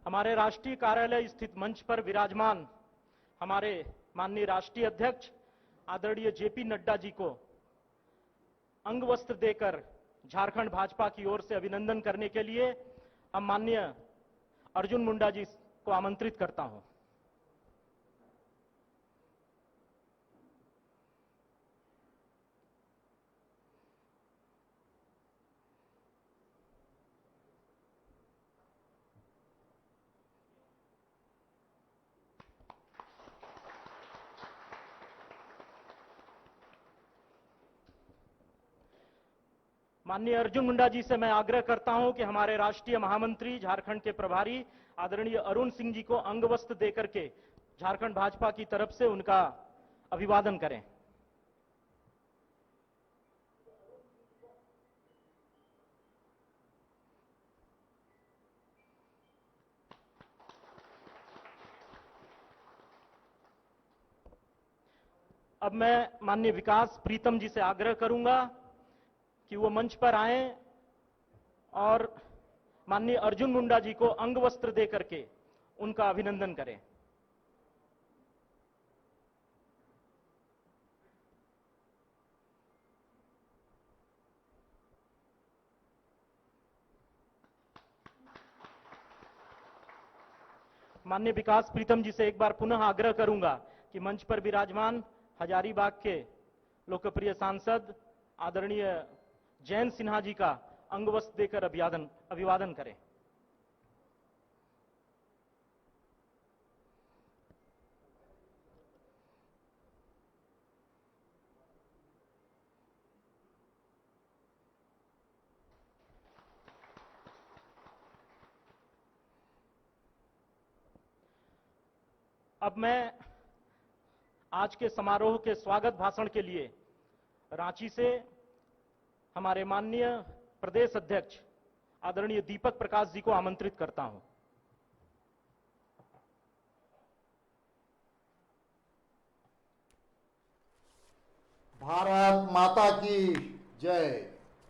हमारे राष्ट्रीय कार्यालय स्थित मंच पर विराजमान हमारे माननीय राष्ट्रीय अध्यक्ष आदरणीय जेपी नड्डा जी को अंग वस्त्र देकर झारखंड भाजपा की ओर से अभिनंदन करने के लिए हम माननीय अर्जुन मुंडा जी को आमंत्रित करता हूं। माननीय अर्जुन मुंडा जी से मैं आग्रह करता हूं कि हमारे राष्ट्रीय महामंत्री झारखंड के प्रभारी आदरणीय अरुण सिंह जी को अंग वस्त्र देकर के झारखंड भाजपा की तरफ से उनका अभिवादन करें। अब मैं माननीय विकास प्रीतम जी से आग्रह करूंगा कि वो मंच पर आएं और माननीय अर्जुन मुंडा जी को अंग वस्त्र देकर के उनका अभिनंदन करें। माननीय विकास प्रीतम जी से एक बार पुनः आग्रह करूंगा कि मंच पर विराजमान हजारीबाग के लोकप्रिय सांसद आदरणीय जयंत सिन्हा जी का अंग वस्त्र देकर अभिवादन करें। अब मैं आज के समारोह के स्वागत भाषण के लिए रांची से हमारे माननीय प्रदेश अध्यक्ष आदरणीय दीपक प्रकाश जी को आमंत्रित करता हूं। भारत माता की जय।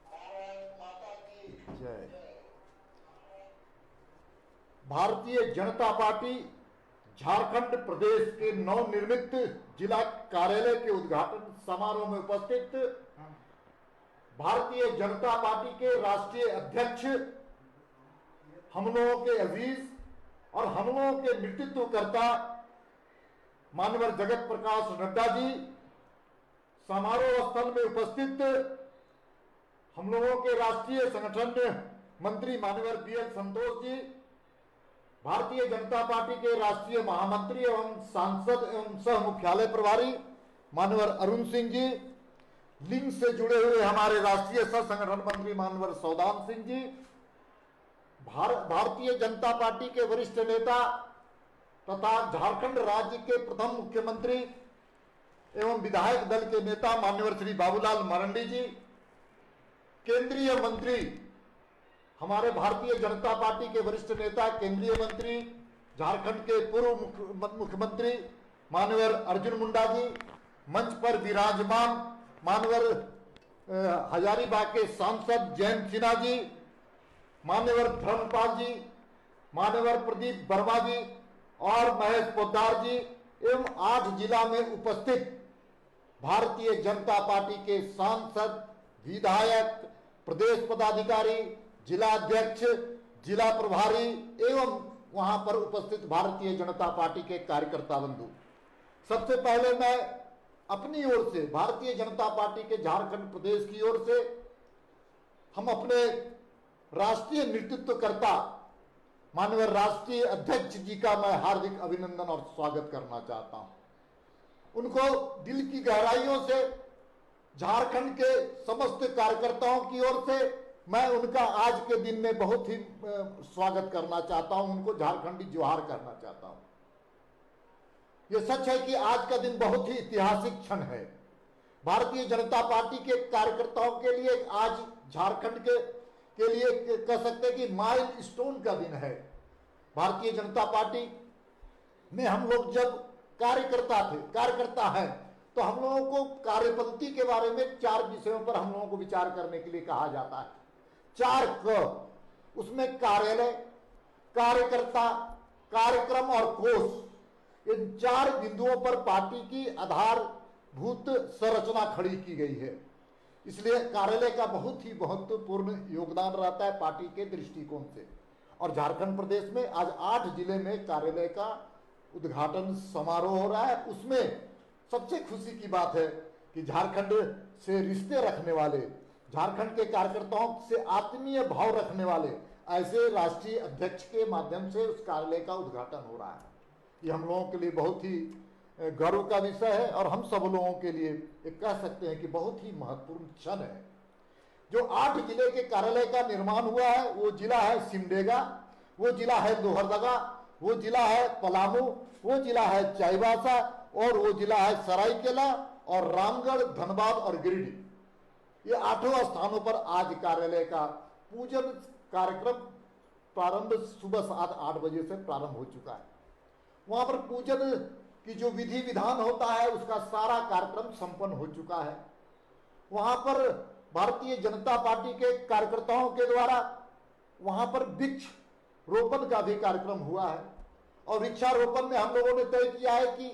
भारत माता की जय। भारतीय जनता पार्टी झारखंड प्रदेश के नवनिर्मित जिला कार्यालय के उद्घाटन समारोह में उपस्थित भारतीय जनता पार्टी के राष्ट्रीय अध्यक्ष, हम लोगों के अजीज और हम लोगों के नेतृत्वकर्ता माननीय जगत प्रकाश नड्डा जी, समारोह स्थल में उपस्थित हम लोगों के राष्ट्रीय संगठन मंत्री माननीय बीएल संतोष जी, भारतीय जनता पार्टी के राष्ट्रीय महामंत्री एवं सांसद एवं सह मुख्यालय प्रभारी माननीय अरुण सिंह जी, लिंग से जुड़े हुए हमारे राष्ट्रीय सह संगठन मंत्री माननीय सौदान सिंह जी, भारतीय जनता पार्टी के वरिष्ठ नेता तथा झारखंड राज्य के प्रथम मुख्यमंत्री एवं विधायक दल के नेता माननीय श्री बाबूलाल मरांडी जी, केंद्रीय मंत्री हमारे भारतीय जनता पार्टी के वरिष्ठ नेता केंद्रीय मंत्री झारखंड के पूर्व मुख्यमंत्री माननीय अर्जुन मुंडा जी, मंच पर विराजमान माननीय हजारीबाग के सांसद जयंत सिन्हा जी, माननीय धर्मपाल जी, माननीय प्रदीप वर्मा जी और महेश पोद्दार जी एवं 8 जिला में उपस्थित भारतीय जनता पार्टी के सांसद, विधायक, प्रदेश पदाधिकारी, जिला अध्यक्ष, जिला प्रभारी एवं वहां पर उपस्थित भारतीय जनता पार्टी के कार्यकर्ता बंधु, सबसे पहले मैं अपनी ओर से भारतीय जनता पार्टी के झारखंड प्रदेश की ओर से हम अपने राष्ट्रीय नेतृत्वकर्ता माननीय राष्ट्रीय अध्यक्ष जी का मैं हार्दिक अभिनंदन और स्वागत करना चाहता हूं। उनको दिल की गहराइयों से झारखंड के समस्त कार्यकर्ताओं की ओर से मैं उनका आज के दिन में बहुत ही स्वागत करना चाहता हूं, उनको झारखंडी जोहार करना चाहता हूं। यह सच है कि आज का दिन बहुत ही ऐतिहासिक क्षण है भारतीय जनता पार्टी के कार्यकर्ताओं के लिए। आज झारखंड के लिए कह सकते हैं कि माइलस्टोन का दिन है। भारतीय जनता पार्टी में हम लोग जब कार्यकर्ता हैं तो हम लोगों को कार्यपद्धति के बारे में 4 विषयों पर हम लोगों को विचार करने के लिए कहा जाता है। 4 क, उसमें कार्यालय, कार्यकर्ता, कार्यक्रम और कोष, इन 4 बिंदुओं पर पार्टी की आधारभूत संरचना खड़ी की गई है। इसलिए कार्यालय का बहुत ही महत्वपूर्ण योगदान रहता है पार्टी के दृष्टिकोण से। और झारखंड प्रदेश में आज 8 जिले में कार्यालय का उद्घाटन समारोह हो रहा है। उसमें सबसे खुशी की बात है कि झारखंड से रिश्ते रखने वाले, झारखंड के कार्यकर्ताओं से आत्मीय भाव रखने वाले ऐसे राष्ट्रीय अध्यक्ष के माध्यम से उस कार्यालय का उद्घाटन हो रहा है। ये हम लोगों के लिए बहुत ही गर्व का विषय है और हम सब लोगों के लिए एक कह सकते हैं कि बहुत ही महत्वपूर्ण क्षण है। जो 8 जिले के कार्यालय का निर्माण हुआ है, वो जिला है सिमडेगा, वो जिला है लोहरदगा, वो जिला है पलामू, वो जिला है चाईबासा और वो जिला है सरायकेला और रामगढ़, धनबाद और गिरिडीह। ये 8 स्थानों पर आज कार्यालय का पूजन कार्यक्रम प्रारंभ सुबह 7-8 बजे से प्रारंभ हो चुका है। वहां पर पूजन की जो विधि विधान होता है उसका सारा कार्यक्रम संपन्न हो चुका है। वहां पर भारतीय जनता पार्टी के कार्यकर्ताओं के द्वारा वहां पर वृक्ष रोपण का भी कार्यक्रम हुआ है और वृक्षारोपण में हम लोगों ने तय किया है कि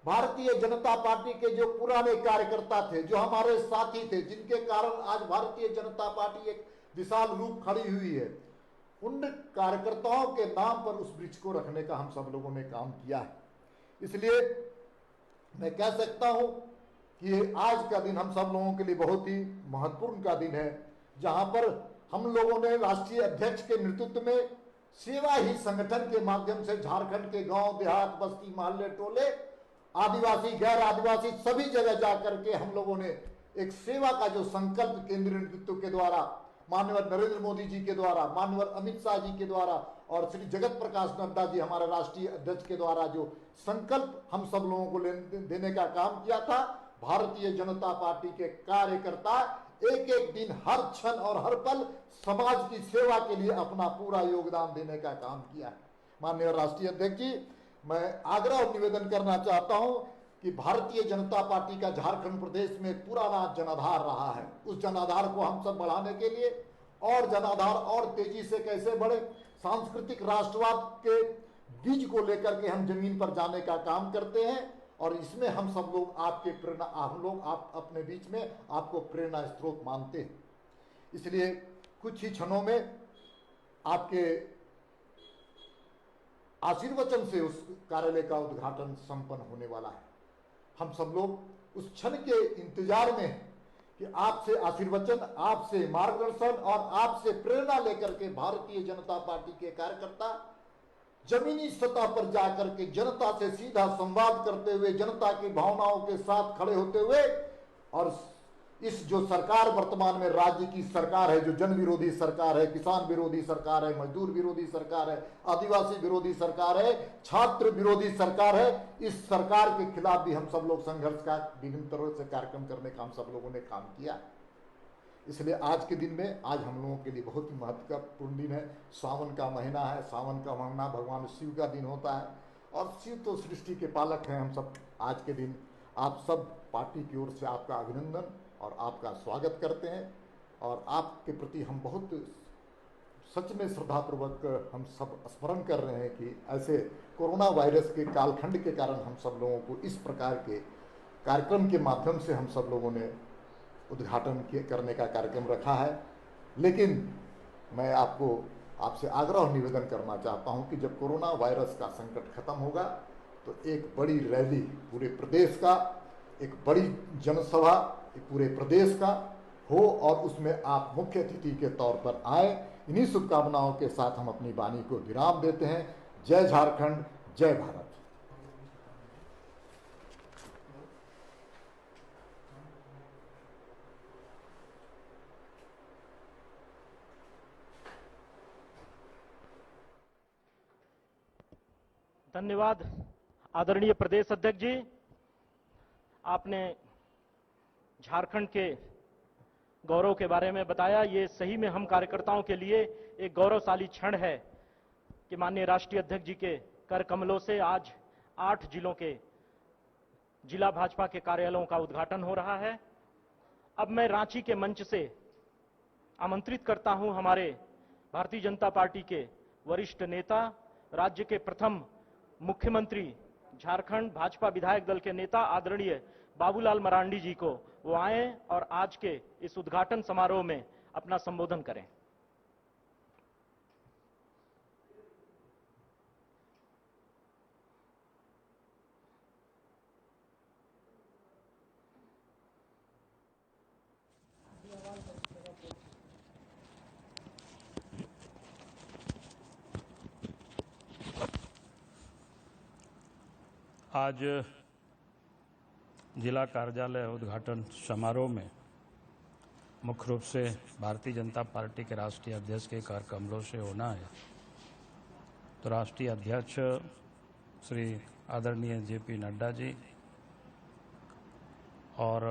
भारतीय जनता पार्टी के जो पुराने कार्यकर्ता थे, जो हमारे साथी थे, जिनके कारण आज भारतीय जनता पार्टी एक विशाल रूप खड़ी हुई है, उन कार्यकर्ताओं के नाम पर उस वृक्ष को रखने का हम सब लोगों ने काम किया है। इसलिए मैं कह सकता हूं कि आज का दिन हम सब लोगों के लिए बहुत ही महत्वपूर्ण का दिन है, जहां पर हम लोगों ने राष्ट्रीय अध्यक्ष के नेतृत्व में सेवा ही संगठन के माध्यम से झारखंड के गांव देहात, बस्ती, मोहल्ले, टोले, आदिवासी, गैर आदिवासी सभी जगह जाकर के हम लोगों ने एक सेवा का जो संकल्प केंद्रीय नेतृत्व के द्वारा, माननीय नरेंद्र मोदी जी के द्वारा, माननीय अमित शाह जी के द्वारा और श्री जगत प्रकाश नड्डा जी हमारे राष्ट्रीय अध्यक्ष के द्वारा जो संकल्प हम सब लोगों को देने का काम किया था, भारतीय जनता पार्टी के कार्यकर्ता एक एक दिन, हर क्षण और हर पल समाज की सेवा के लिए अपना पूरा योगदान देने का काम किया है। माननीय राष्ट्रीय अध्यक्ष जी, मैं आग्रह और निवेदन करना चाहता हूं कि भारतीय जनता पार्टी का झारखंड प्रदेश में पुराना जनाधार रहा है, उस जनाधार को हम सब बढ़ाने के लिए और जनाधार और तेजी से कैसे बढ़े, सांस्कृतिक राष्ट्रवाद के बीज को लेकर के हम जमीन पर जाने का काम करते हैं और इसमें हम सब लोग आपके प्रेरणा, आप अपने बीच में आपको प्रेरणा स्रोत मानते हैं। इसलिए कुछ ही क्षणों में आपके आशीर्वचन से उस कार्यालय का उद्घाटन संपन्न होने वाला है। हम सब लोग उस क्षण के इंतजार में हैं कि आपसे आशीर्वचन, आपसे मार्गदर्शन और आपसे प्रेरणा लेकर के भारतीय जनता पार्टी के कार्यकर्ता जमीनी सतह पर जाकर के जनता से सीधा संवाद करते हुए, जनता की भावनाओं के साथ खड़े होते हुए और इस जो सरकार वर्तमान में राज्य की सरकार है, जो जन विरोधी सरकार है, किसान विरोधी सरकार है, मजदूर विरोधी सरकार है, आदिवासी विरोधी सरकार है, छात्र विरोधी सरकार है, इस सरकार के खिलाफ भी हम सब लोग संघर्ष का विभिन्न तरह से कार्यक्रम करने का हम सब लोगों ने काम किया। इसलिए आज के दिन में, आज हम लोगों के लिए बहुत ही महत्वपूर्ण दिन है। सावन का महीना है, सावन का महीना भगवान शिव का दिन होता है और शिव तो सृष्टि के पालक हैं। हम सब आज के दिन आप सब पार्टी की ओर से आपका अभिनंदन और आपका स्वागत करते हैं और आपके प्रति हम बहुत सच में श्रद्धापूर्वक हम सब स्मरण कर रहे हैं कि ऐसे कोरोना वायरस के कालखंड के कारण हम सब लोगों को इस प्रकार के कार्यक्रम के माध्यम से हम सब लोगों ने उद्घाटन करने का कार्यक्रम रखा है। लेकिन मैं आपसे आग्रह और निवेदन करना चाहता हूं कि जब कोरोना वायरस का संकट खत्म होगा तो एक बड़ी रैली पूरे प्रदेश का, एक बड़ी जनसभा पूरे प्रदेश का हो और उसमें आप मुख्य अतिथि के तौर पर आए। इन्हीं शुभकामनाओं के साथ हम अपनी वाणी को विराम देते हैं। जय झारखंड, जय भारत। धन्यवाद आदरणीय प्रदेश अध्यक्ष जी। आपने झारखंड के गौरव के बारे में बताया। ये सही में हम कार्यकर्ताओं के लिए एक गौरवशाली क्षण है कि माननीय राष्ट्रीय अध्यक्ष जी के कर कमलों से आज 8 जिलों के जिला भाजपा के कार्यालयों का उद्घाटन हो रहा है। अब मैं रांची के मंच से आमंत्रित करता हूं हमारे भारतीय जनता पार्टी के वरिष्ठ नेता, राज्य के प्रथम मुख्यमंत्री, झारखंड भाजपा विधायक दल के नेता आदरणीय बाबूलाल मरांडी जी को वो आए और आज के इस उद्घाटन समारोह में अपना संबोधन करें। आज जिला कार्यालय उद्घाटन समारोह में मुख्य रूप से भारतीय जनता पार्टी के राष्ट्रीय अध्यक्ष के कार्यक्रमों से होना है। तो राष्ट्रीय अध्यक्ष श्री आदरणीय जेपी नड्डा जी और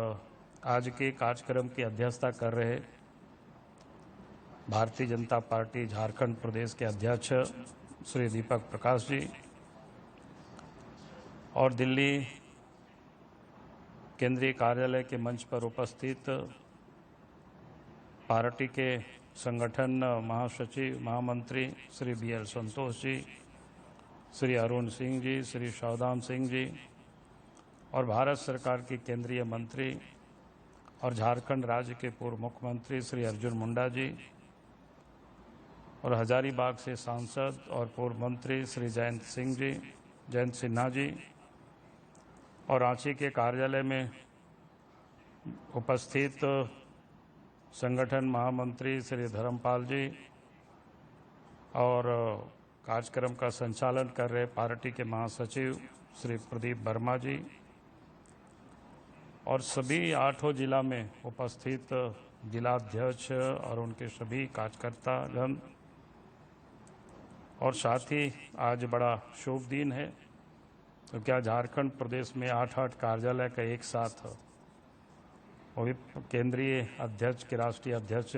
आज के कार्यक्रम की अध्यक्षता कर रहे भारतीय जनता पार्टी झारखंड प्रदेश के अध्यक्ष श्री दीपक प्रकाश जी और दिल्ली केंद्रीय कार्यालय के मंच पर उपस्थित पार्टी के संगठन महासचिव महामंत्री श्री BL संतोष जी, श्री अरुण सिंह जी, श्री शवदान सिंह जी और भारत सरकार की केंद्रीय मंत्री और झारखंड राज्य के पूर्व मुख्यमंत्री श्री अर्जुन मुंडा जी और हजारीबाग से सांसद और पूर्व मंत्री श्री जयंत सिन्हा जी और रांची के कार्यालय में उपस्थित संगठन महामंत्री श्री धर्मपाल जी और कार्यक्रम का संचालन कर रहे पार्टी के महासचिव श्री प्रदीप वर्मा जी और सभी 8 जिला में उपस्थित जिलाध्यक्ष और उनके सभी कार्यकर्ता गण और साथ ही आज बड़ा शुभ दिन है। तो क्या झारखंड प्रदेश में 8 कार्यालय का एक साथ वो भी केंद्रीय अध्यक्ष के राष्ट्रीय अध्यक्ष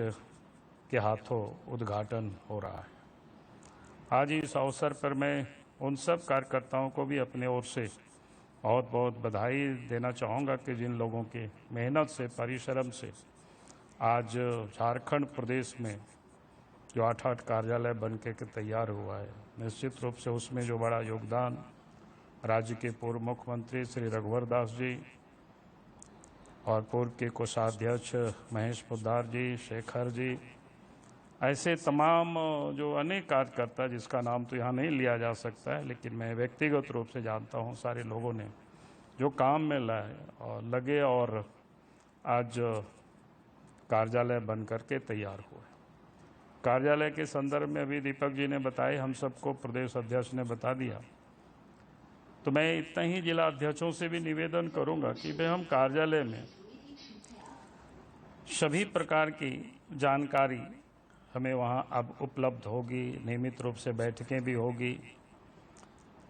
के हाथों उद्घाटन हो रहा है। आज इस अवसर पर मैं उन सब कार्यकर्ताओं को भी अपने ओर से बहुत बहुत बधाई देना चाहूँगा कि जिन लोगों की मेहनत से परिश्रम से आज झारखंड प्रदेश में जो 8 कार्यालय बन के तैयार हुआ है, निश्चित रूप से उसमें जो बड़ा योगदान राज्य के पूर्व मुख्यमंत्री श्री रघुवर दास जी और पूर्व के कोषाध्यक्ष महेश पोद्दार जी, शेखर जी, ऐसे तमाम जो अनेक कार्यकर्ता जिसका नाम तो यहाँ नहीं लिया जा सकता है, लेकिन मैं व्यक्तिगत रूप से जानता हूँ सारे लोगों ने जो काम में लगे और आज कार्यालय बन करके तैयार हुए। कार्यालय के संदर्भ में अभी दीपक जी ने बताया, हम सबको प्रदेश अध्यक्ष ने बता दिया, तो मैं इतना ही जिला अध्यक्षों से भी निवेदन करूंगा कि भाई हम कार्यालय में सभी प्रकार की जानकारी हमें वहां अब उपलब्ध होगी, नियमित रूप से बैठकें भी होगी।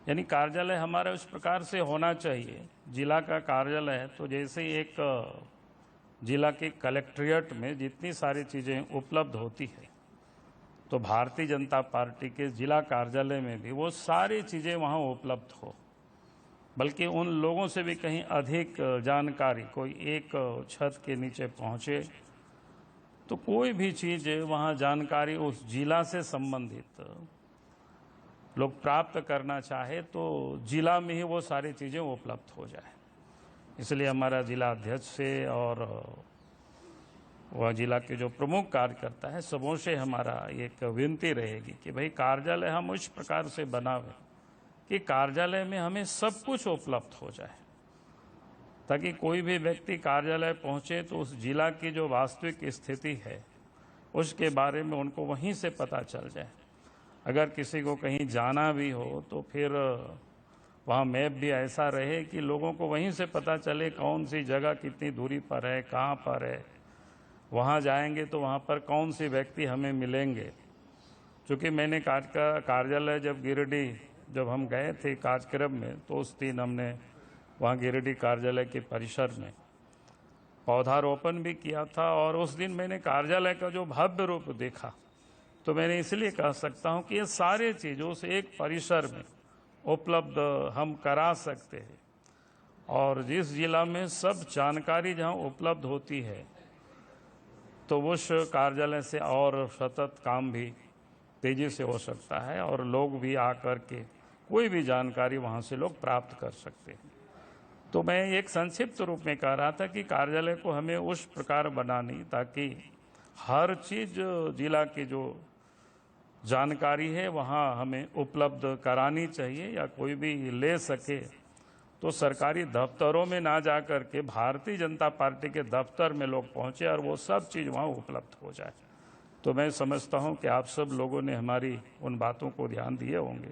यानी कार्यालय हमारा उस प्रकार से होना चाहिए, जिला का कार्यालय है तो जैसे एक जिला के कलेक्ट्रेट में जितनी सारी चीज़ें उपलब्ध होती है तो भारतीय जनता पार्टी के जिला कार्यालय में भी वो सारी चीज़ें वहाँ उपलब्ध हो, बल्कि उन लोगों से भी कहीं अधिक जानकारी कोई एक छत के नीचे पहुँचे तो कोई भी चीज़ वहाँ जानकारी उस जिला से संबंधित लोग प्राप्त करना चाहे तो जिला में ही वो सारी चीज़ें उपलब्ध हो जाए। इसलिए हमारा जिला अध्यक्ष से और वह जिला के जो प्रमुख कार्यकर्ता है सबों से हमारा एक विनती रहेगी कि भाई कार्यालय हम उस प्रकार से बनावें कि कार्यालय में हमें सब कुछ उपलब्ध हो जाए, ताकि कोई भी व्यक्ति कार्यालय पहुंचे तो उस जिला की जो वास्तविक स्थिति है उसके बारे में उनको वहीं से पता चल जाए। अगर किसी को कहीं जाना भी हो तो फिर वहाँ मैप भी ऐसा रहे कि लोगों को वहीं से पता चले कौन सी जगह कितनी दूरी पर है, कहाँ पर है, वहाँ जाएंगे तो वहाँ पर कौन से व्यक्ति हमें मिलेंगे। क्योंकि मैंने कार्यालय जब हम गए थे कार्यक्रम में तो उस दिन हमने वहाँ गिरिडीह कार्यालय के परिसर में पौधारोपण भी किया था और उस दिन मैंने कार्यालय का जो भव्य रूप देखा तो मैंने इसलिए कह सकता हूँ कि ये सारे चीज़ों से एक परिसर में उपलब्ध हम करा सकते हैं और जिस जिला में सब जानकारी जहाँ उपलब्ध होती है तो उस कार्यालय से और सतत काम भी तेजी से हो सकता है और लोग भी आकर के कोई भी जानकारी वहाँ से लोग प्राप्त कर सकते हैं। तो मैं एक संक्षिप्त रूप में कह रहा था कि कार्यालय को हमें उस प्रकार बनानी ताकि हर चीज़ जिला की जो जानकारी है वहाँ हमें उपलब्ध करानी चाहिए, या कोई भी ले सके तो सरकारी दफ्तरों में ना जा कर के भारतीय जनता पार्टी के दफ्तर में लोग पहुँचे और वो सब चीज़ वहाँ उपलब्ध हो जाए। तो मैं समझता हूँ कि आप सब लोगों ने हमारी उन बातों को ध्यान दिए होंगे।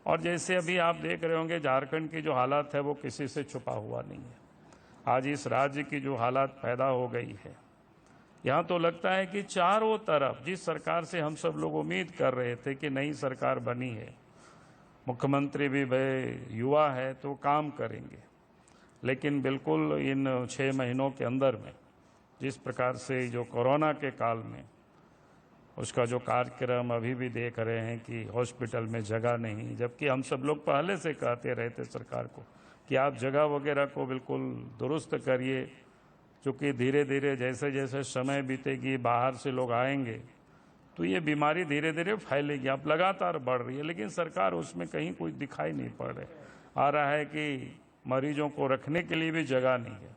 और जैसे अभी आप देख रहे होंगे झारखंड की जो हालत है वो किसी से छुपा हुआ नहीं है। आज इस राज्य की जो हालत पैदा हो गई है, यहाँ तो लगता है कि चारों तरफ जिस सरकार से हम सब लोग उम्मीद कर रहे थे कि नई सरकार बनी है, मुख्यमंत्री भी भाई युवा है तो काम करेंगे, लेकिन बिल्कुल इन 6 महीनों के अंदर में जिस प्रकार से जो कोरोना के काल में उसका जो कार्यक्रम अभी भी देख रहे हैं कि हॉस्पिटल में जगह नहीं, जबकि हम सब लोग पहले से कहते रहते सरकार को कि आप जगह वगैरह को बिल्कुल दुरुस्त करिए, क्योंकि धीरे धीरे जैसे जैसे समय बीतेगी बाहर से लोग आएंगे तो ये बीमारी धीरे धीरे फैलेगी। अब लगातार बढ़ रही है, लेकिन सरकार उसमें कहीं कोई दिखाई नहीं पड़ रहा आ रहा है कि मरीजों को रखने के लिए भी जगह नहीं है,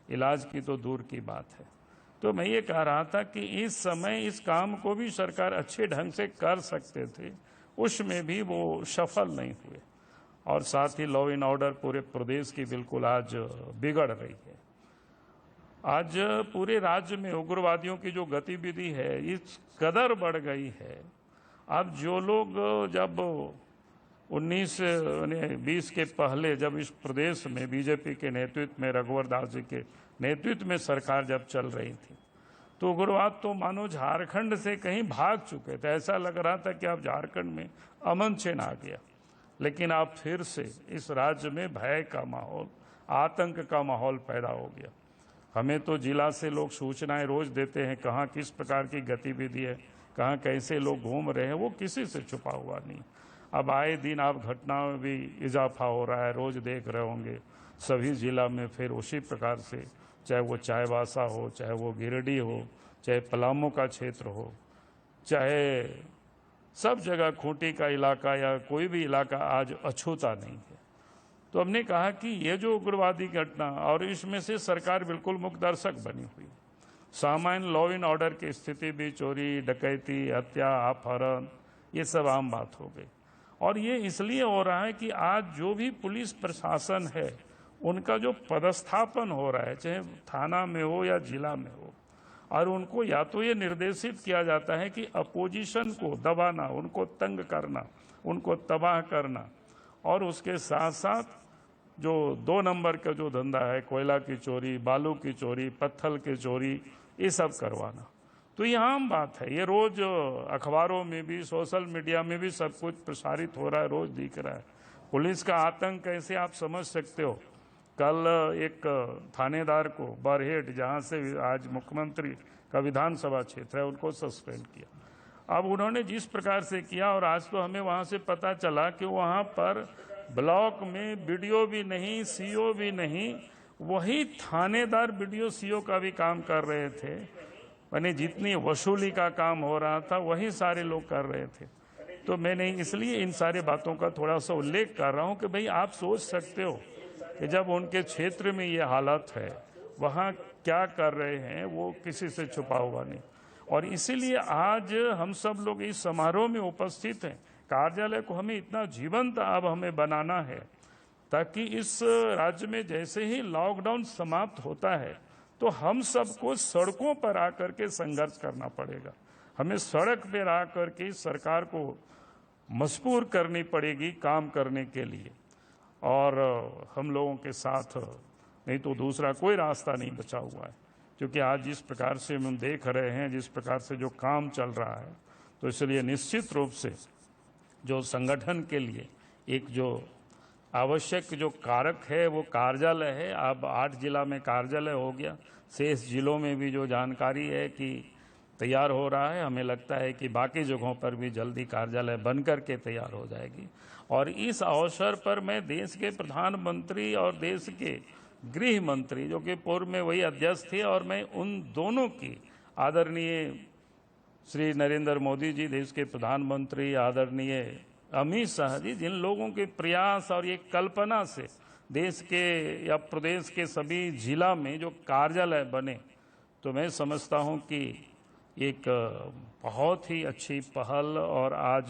इलाज की तो दूर की बात है। तो मैं ये कह रहा था कि इस समय इस काम को भी सरकार अच्छे ढंग से कर सकते थे, उसमें भी वो सफल नहीं हुए। और साथ ही लॉ एंड ऑर्डर पूरे प्रदेश की बिल्कुल आज बिगड़ रही है। आज पूरे राज्य में उग्रवादियों की जो गतिविधि है इस कदर बढ़ गई है। अब जो लोग जब 19-20 के पहले जब इस प्रदेश में बीजेपी के नेतृत्व में रघुवर दास जी के नेतृत्व में सरकार जब चल रही थी तो उग्रवाद तो मानो झारखंड से कहीं भाग चुके थे। ऐसा लग रहा था कि अब झारखंड में अमन चैन आ गया, लेकिन अब फिर से इस राज्य में भय का माहौल, आतंक का माहौल पैदा हो गया। हमें तो जिला से लोग सूचनाएं रोज देते हैं कहाँ किस प्रकार की गतिविधि है, कहाँ कैसे लोग घूम रहे हैं, वो किसी से छुपा हुआ नहीं। अब आए दिन आप घटनाओं में भी इजाफा हो रहा है, रोज देख रहे होंगे सभी जिला में फिर उसी प्रकार से, चाहे वो चाईबासा हो, चाहे वो गिरिडीह हो, चाहे पलामू का क्षेत्र हो, चाहे सब जगह खूंटी का इलाका या कोई भी इलाका आज अछूता नहीं है। तो हमने कहा कि ये जो उग्रवादी घटना, और इसमें से सरकार बिल्कुल मुखदर्शक बनी हुई, सामान्य लॉ एंड ऑर्डर की स्थिति भी, चोरी डकैती हत्या अपहरण, ये सब आम बात हो गई। और ये इसलिए हो रहा है कि आज जो भी पुलिस प्रशासन है उनका जो पदस्थापन हो रहा है, चाहे थाना में हो या जिला में हो, और उनको या तो ये निर्देशित किया जाता है कि अपोजिशन को दबाना, उनको तंग करना, उनको तबाह करना, और उसके साथ साथ जो 2 नंबर का जो धंधा है, कोयला की चोरी, बालू की चोरी, पत्थर की चोरी, ये सब करवाना। तो ये आम बात है, ये रोज अखबारों में भी सोशल मीडिया में भी सब कुछ प्रसारित हो रहा है, रोज दिख रहा है। पुलिस का आतंक कैसे आप समझ सकते हो। कल एक थानेदार को बरहेट, जहाँ से आज मुख्यमंत्री का विधानसभा क्षेत्र है, उनको सस्पेंड किया। अब उन्होंने जिस प्रकार से किया, और आज तो हमें वहाँ से पता चला कि वहाँ पर ब्लॉक में बीडीओ भी नहीं, सीओ भी नहीं, वही थानेदार बीडीओ सीओ का भी काम कर रहे थे। यानी जितनी वसूली का काम हो रहा था वही सारे लोग कर रहे थे। तो मैंने इसलिए इन सारे बातों का थोड़ा सा उल्लेख कर रहा हूँ कि भाई आप सोच सकते हो कि जब उनके क्षेत्र में ये हालत है, वहाँ क्या कर रहे हैं, वो किसी से छुपा हुआ नहीं। और इसीलिए आज हम सब लोग इस समारोह में उपस्थित हैं। कार्यालय को हमें इतना जीवंत अब हमें बनाना है ताकि इस राज्य में जैसे ही लॉकडाउन समाप्त होता है तो हम सबको सड़कों पर आकर के संघर्ष करना पड़ेगा। हमें सड़क पर आकर के सरकार को मजबूर करनी पड़ेगी काम करने के लिए, और हम लोगों के साथ नहीं तो दूसरा कोई रास्ता नहीं बचा हुआ है। क्योंकि आज जिस प्रकार से हम देख रहे हैं, जिस प्रकार से जो काम चल रहा है, तो इसलिए निश्चित रूप से जो संगठन के लिए एक जो आवश्यक जो कारक है वो कार्यालय है। अब 8 जिला में कार्यालय हो गया, शेष जिलों में भी जो जानकारी है कि तैयार हो रहा है, हमें लगता है कि बाकी जगहों पर भी जल्दी कार्यालय बनकर के तैयार हो जाएगी। और इस अवसर पर मैं देश के प्रधानमंत्री और देश के गृह मंत्री, जो कि पूर्व में वही अध्यक्ष थे, और मैं उन दोनों की आदरणीय श्री नरेंद्र मोदी जी, देश के प्रधानमंत्री आदरणीय अमित शाह जी, जिन लोगों के प्रयास और ये कल्पना से देश के या प्रदेश के सभी जिला में जो कार्यालय बने, तो मैं समझता हूं कि एक बहुत ही अच्छी पहल। और आज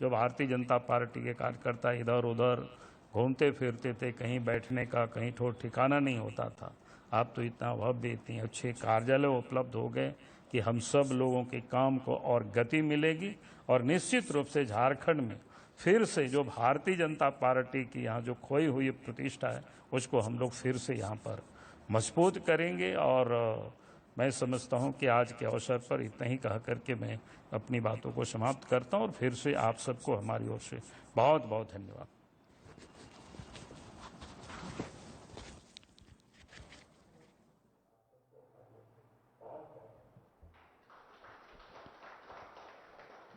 जो भारतीय जनता पार्टी के कार्यकर्ता इधर उधर घूमते फिरते थे, कहीं बैठने का कहीं ठिकाना नहीं होता था, अब तो इतना भव्य, इतने अच्छे कार्यालय उपलब्ध हो गए कि हम सब लोगों के काम को और गति मिलेगी। और निश्चित रूप से झारखंड में फिर से जो भारतीय जनता पार्टी की यहाँ जो खोई हुई प्रतिष्ठा है, उसको हम लोग फिर से यहाँ पर मजबूत करेंगे। और मैं समझता हूँ कि आज के अवसर पर इतना ही कह करके मैं अपनी बातों को समाप्त करता हूँ और फिर से आप सबको हमारी ओर से बहुत बहुत धन्यवाद।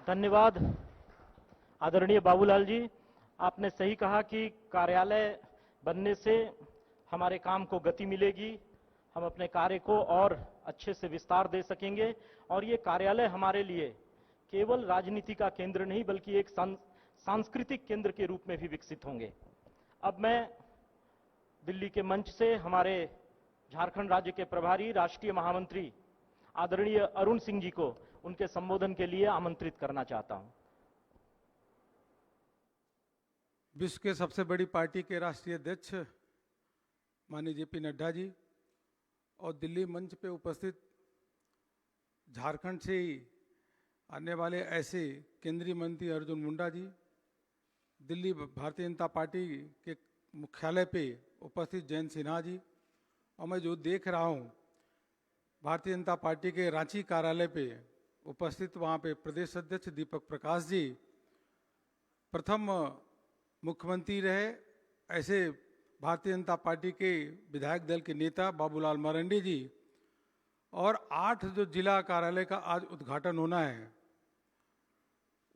धन्यवाद आदरणीय बाबूलाल जी। आपने सही कहा कि कार्यालय बनने से हमारे काम को गति मिलेगी, हम अपने कार्य को और अच्छे से विस्तार दे सकेंगे। और ये कार्यालय हमारे लिए केवल राजनीति का केंद्र नहीं बल्कि एक सांस्कृतिक केंद्र के रूप में भी विकसित होंगे। अब मैं दिल्ली के मंच से हमारे झारखंड राज्य के प्रभारी राष्ट्रीय महामंत्री आदरणीय अरुण सिंह जी को उनके संबोधन के लिए आमंत्रित करना चाहता हूं। विश्व के सबसे बड़ी पार्टी के राष्ट्रीय अध्यक्ष माननीय जेपी नड्डा जी और दिल्ली मंच पे उपस्थित झारखंड से ही आने वाले ऐसे केंद्रीय मंत्री अर्जुन मुंडा जी, दिल्ली भारतीय जनता पार्टी के मुख्यालय पे उपस्थित जयंत सिन्हा जी, और मैं जो देख रहा हूँ भारतीय जनता पार्टी के रांची कार्यालय पे उपस्थित वहाँ पे प्रदेश अध्यक्ष दीपक प्रकाश जी, प्रथम मुख्यमंत्री रहे ऐसे भारतीय जनता पार्टी के विधायक दल के नेता बाबूलाल मरंडी जी, और 8 जो जिला कार्यालय का आज उद्घाटन होना है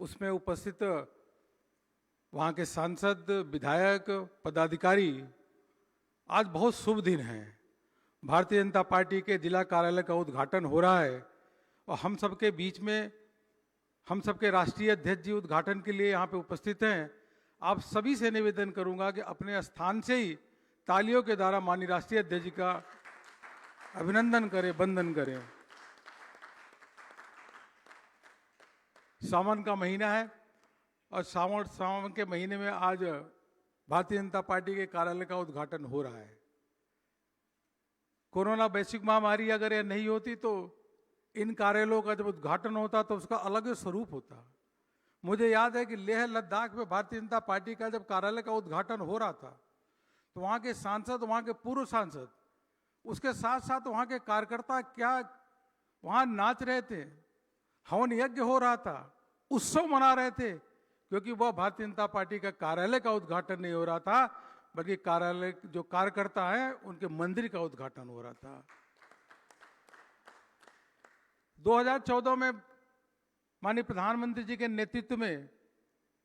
उसमें उपस्थित वहाँ के सांसद, विधायक, पदाधिकारी। आज बहुत शुभ दिन है, भारतीय जनता पार्टी के जिला कार्यालय का उद्घाटन हो रहा है और हम सबके बीच में हम सबके राष्ट्रीय अध्यक्ष जी उद्घाटन के लिए यहाँ पे उपस्थित हैं। आप सभी से निवेदन करूंगा कि अपने स्थान से ही तालियों के द्वारा माननीय राष्ट्रीय अध्यक्ष जी का अभिनंदन करें, वंदन करें। सावन का महीना है और सावन के महीने में आज भारतीय जनता पार्टी के कार्यालय का उद्घाटन हो रहा है। कोरोना वैश्विक महामारी अगर यह नहीं होती तो इन कार्यालयों का जब उद्घाटन होता तो उसका अलग स्वरूप होता। मुझे याद है कि लेह लद्दाख में भारतीय जनता पार्टी का जब कार्यालय का उद्घाटन हो रहा था तो वहाँ के सांसद, वहाँ के पूर्व सांसद, उसके साथ साथ वहाँ के कार्यकर्ता क्या वहाँ नाच रहे थे, हवन यज्ञ हो रहा था, उत्सव मना रहे थे, क्योंकि वह भारतीय जनता पार्टी का कार्यालय का उद्घाटन नहीं हो रहा था बल्कि कार्यालय जो कार्यकर्ता हैं उनके मंदिर का उद्घाटन हो रहा था। 2014 में माननीय प्रधानमंत्री जी के नेतृत्व में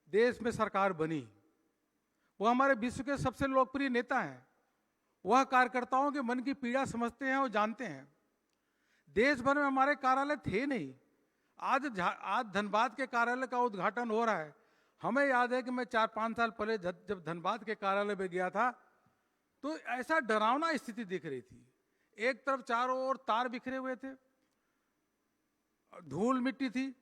देश में सरकार बनी। वह हमारे विश्व के सबसे लोकप्रिय नेता हैं, वह कार्यकर्ताओं के मन की पीड़ा समझते हैं और जानते हैं। देश भर में हमारे कार्यालय थे नहीं, आज धनबाद के कार्यालय का उद्घाटन हो रहा है। हमें याद है कि मैं 4-5 साल पहले जब धनबाद के कार्यालय में गया था तो ऐसा डरावना स्थिति दिख रही थी। एक तरफ चारों ओर तार बिखरे हुए थे, धूल मिट्टी थी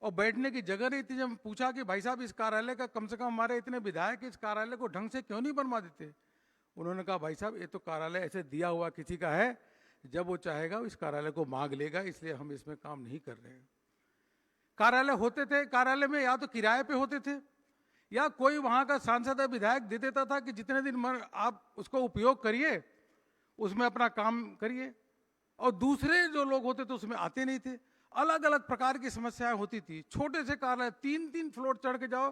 और बैठने की जगह नहीं थी। जब पूछा कि भाई साहब इस कार्यालय का कम से कम हमारे इतने विधायक इस कार्यालय को ढंग से क्यों नहीं बनवा देते, उन्होंने कहा भाई साहब ये तो कार्यालय ऐसे दिया हुआ किसी का है, जब वो चाहेगा इस कार्यालय को मांग लेगा, इसलिए हम इसमें काम नहीं कर रहे हैं। कार्यालय होते थे, कार्यालय में या तो किराए पे होते थे या कोई वहां का सांसद या विधायक दे देता था कि जितने दिन आप उसको उपयोग करिए, उसमें अपना काम करिए, और दूसरे जो लोग होते थे उसमें आते नहीं थे। अलग अलग प्रकार की समस्याएं होती थी। छोटे से कार्यालय 3-3 फ्लोर चढ़ के जाओ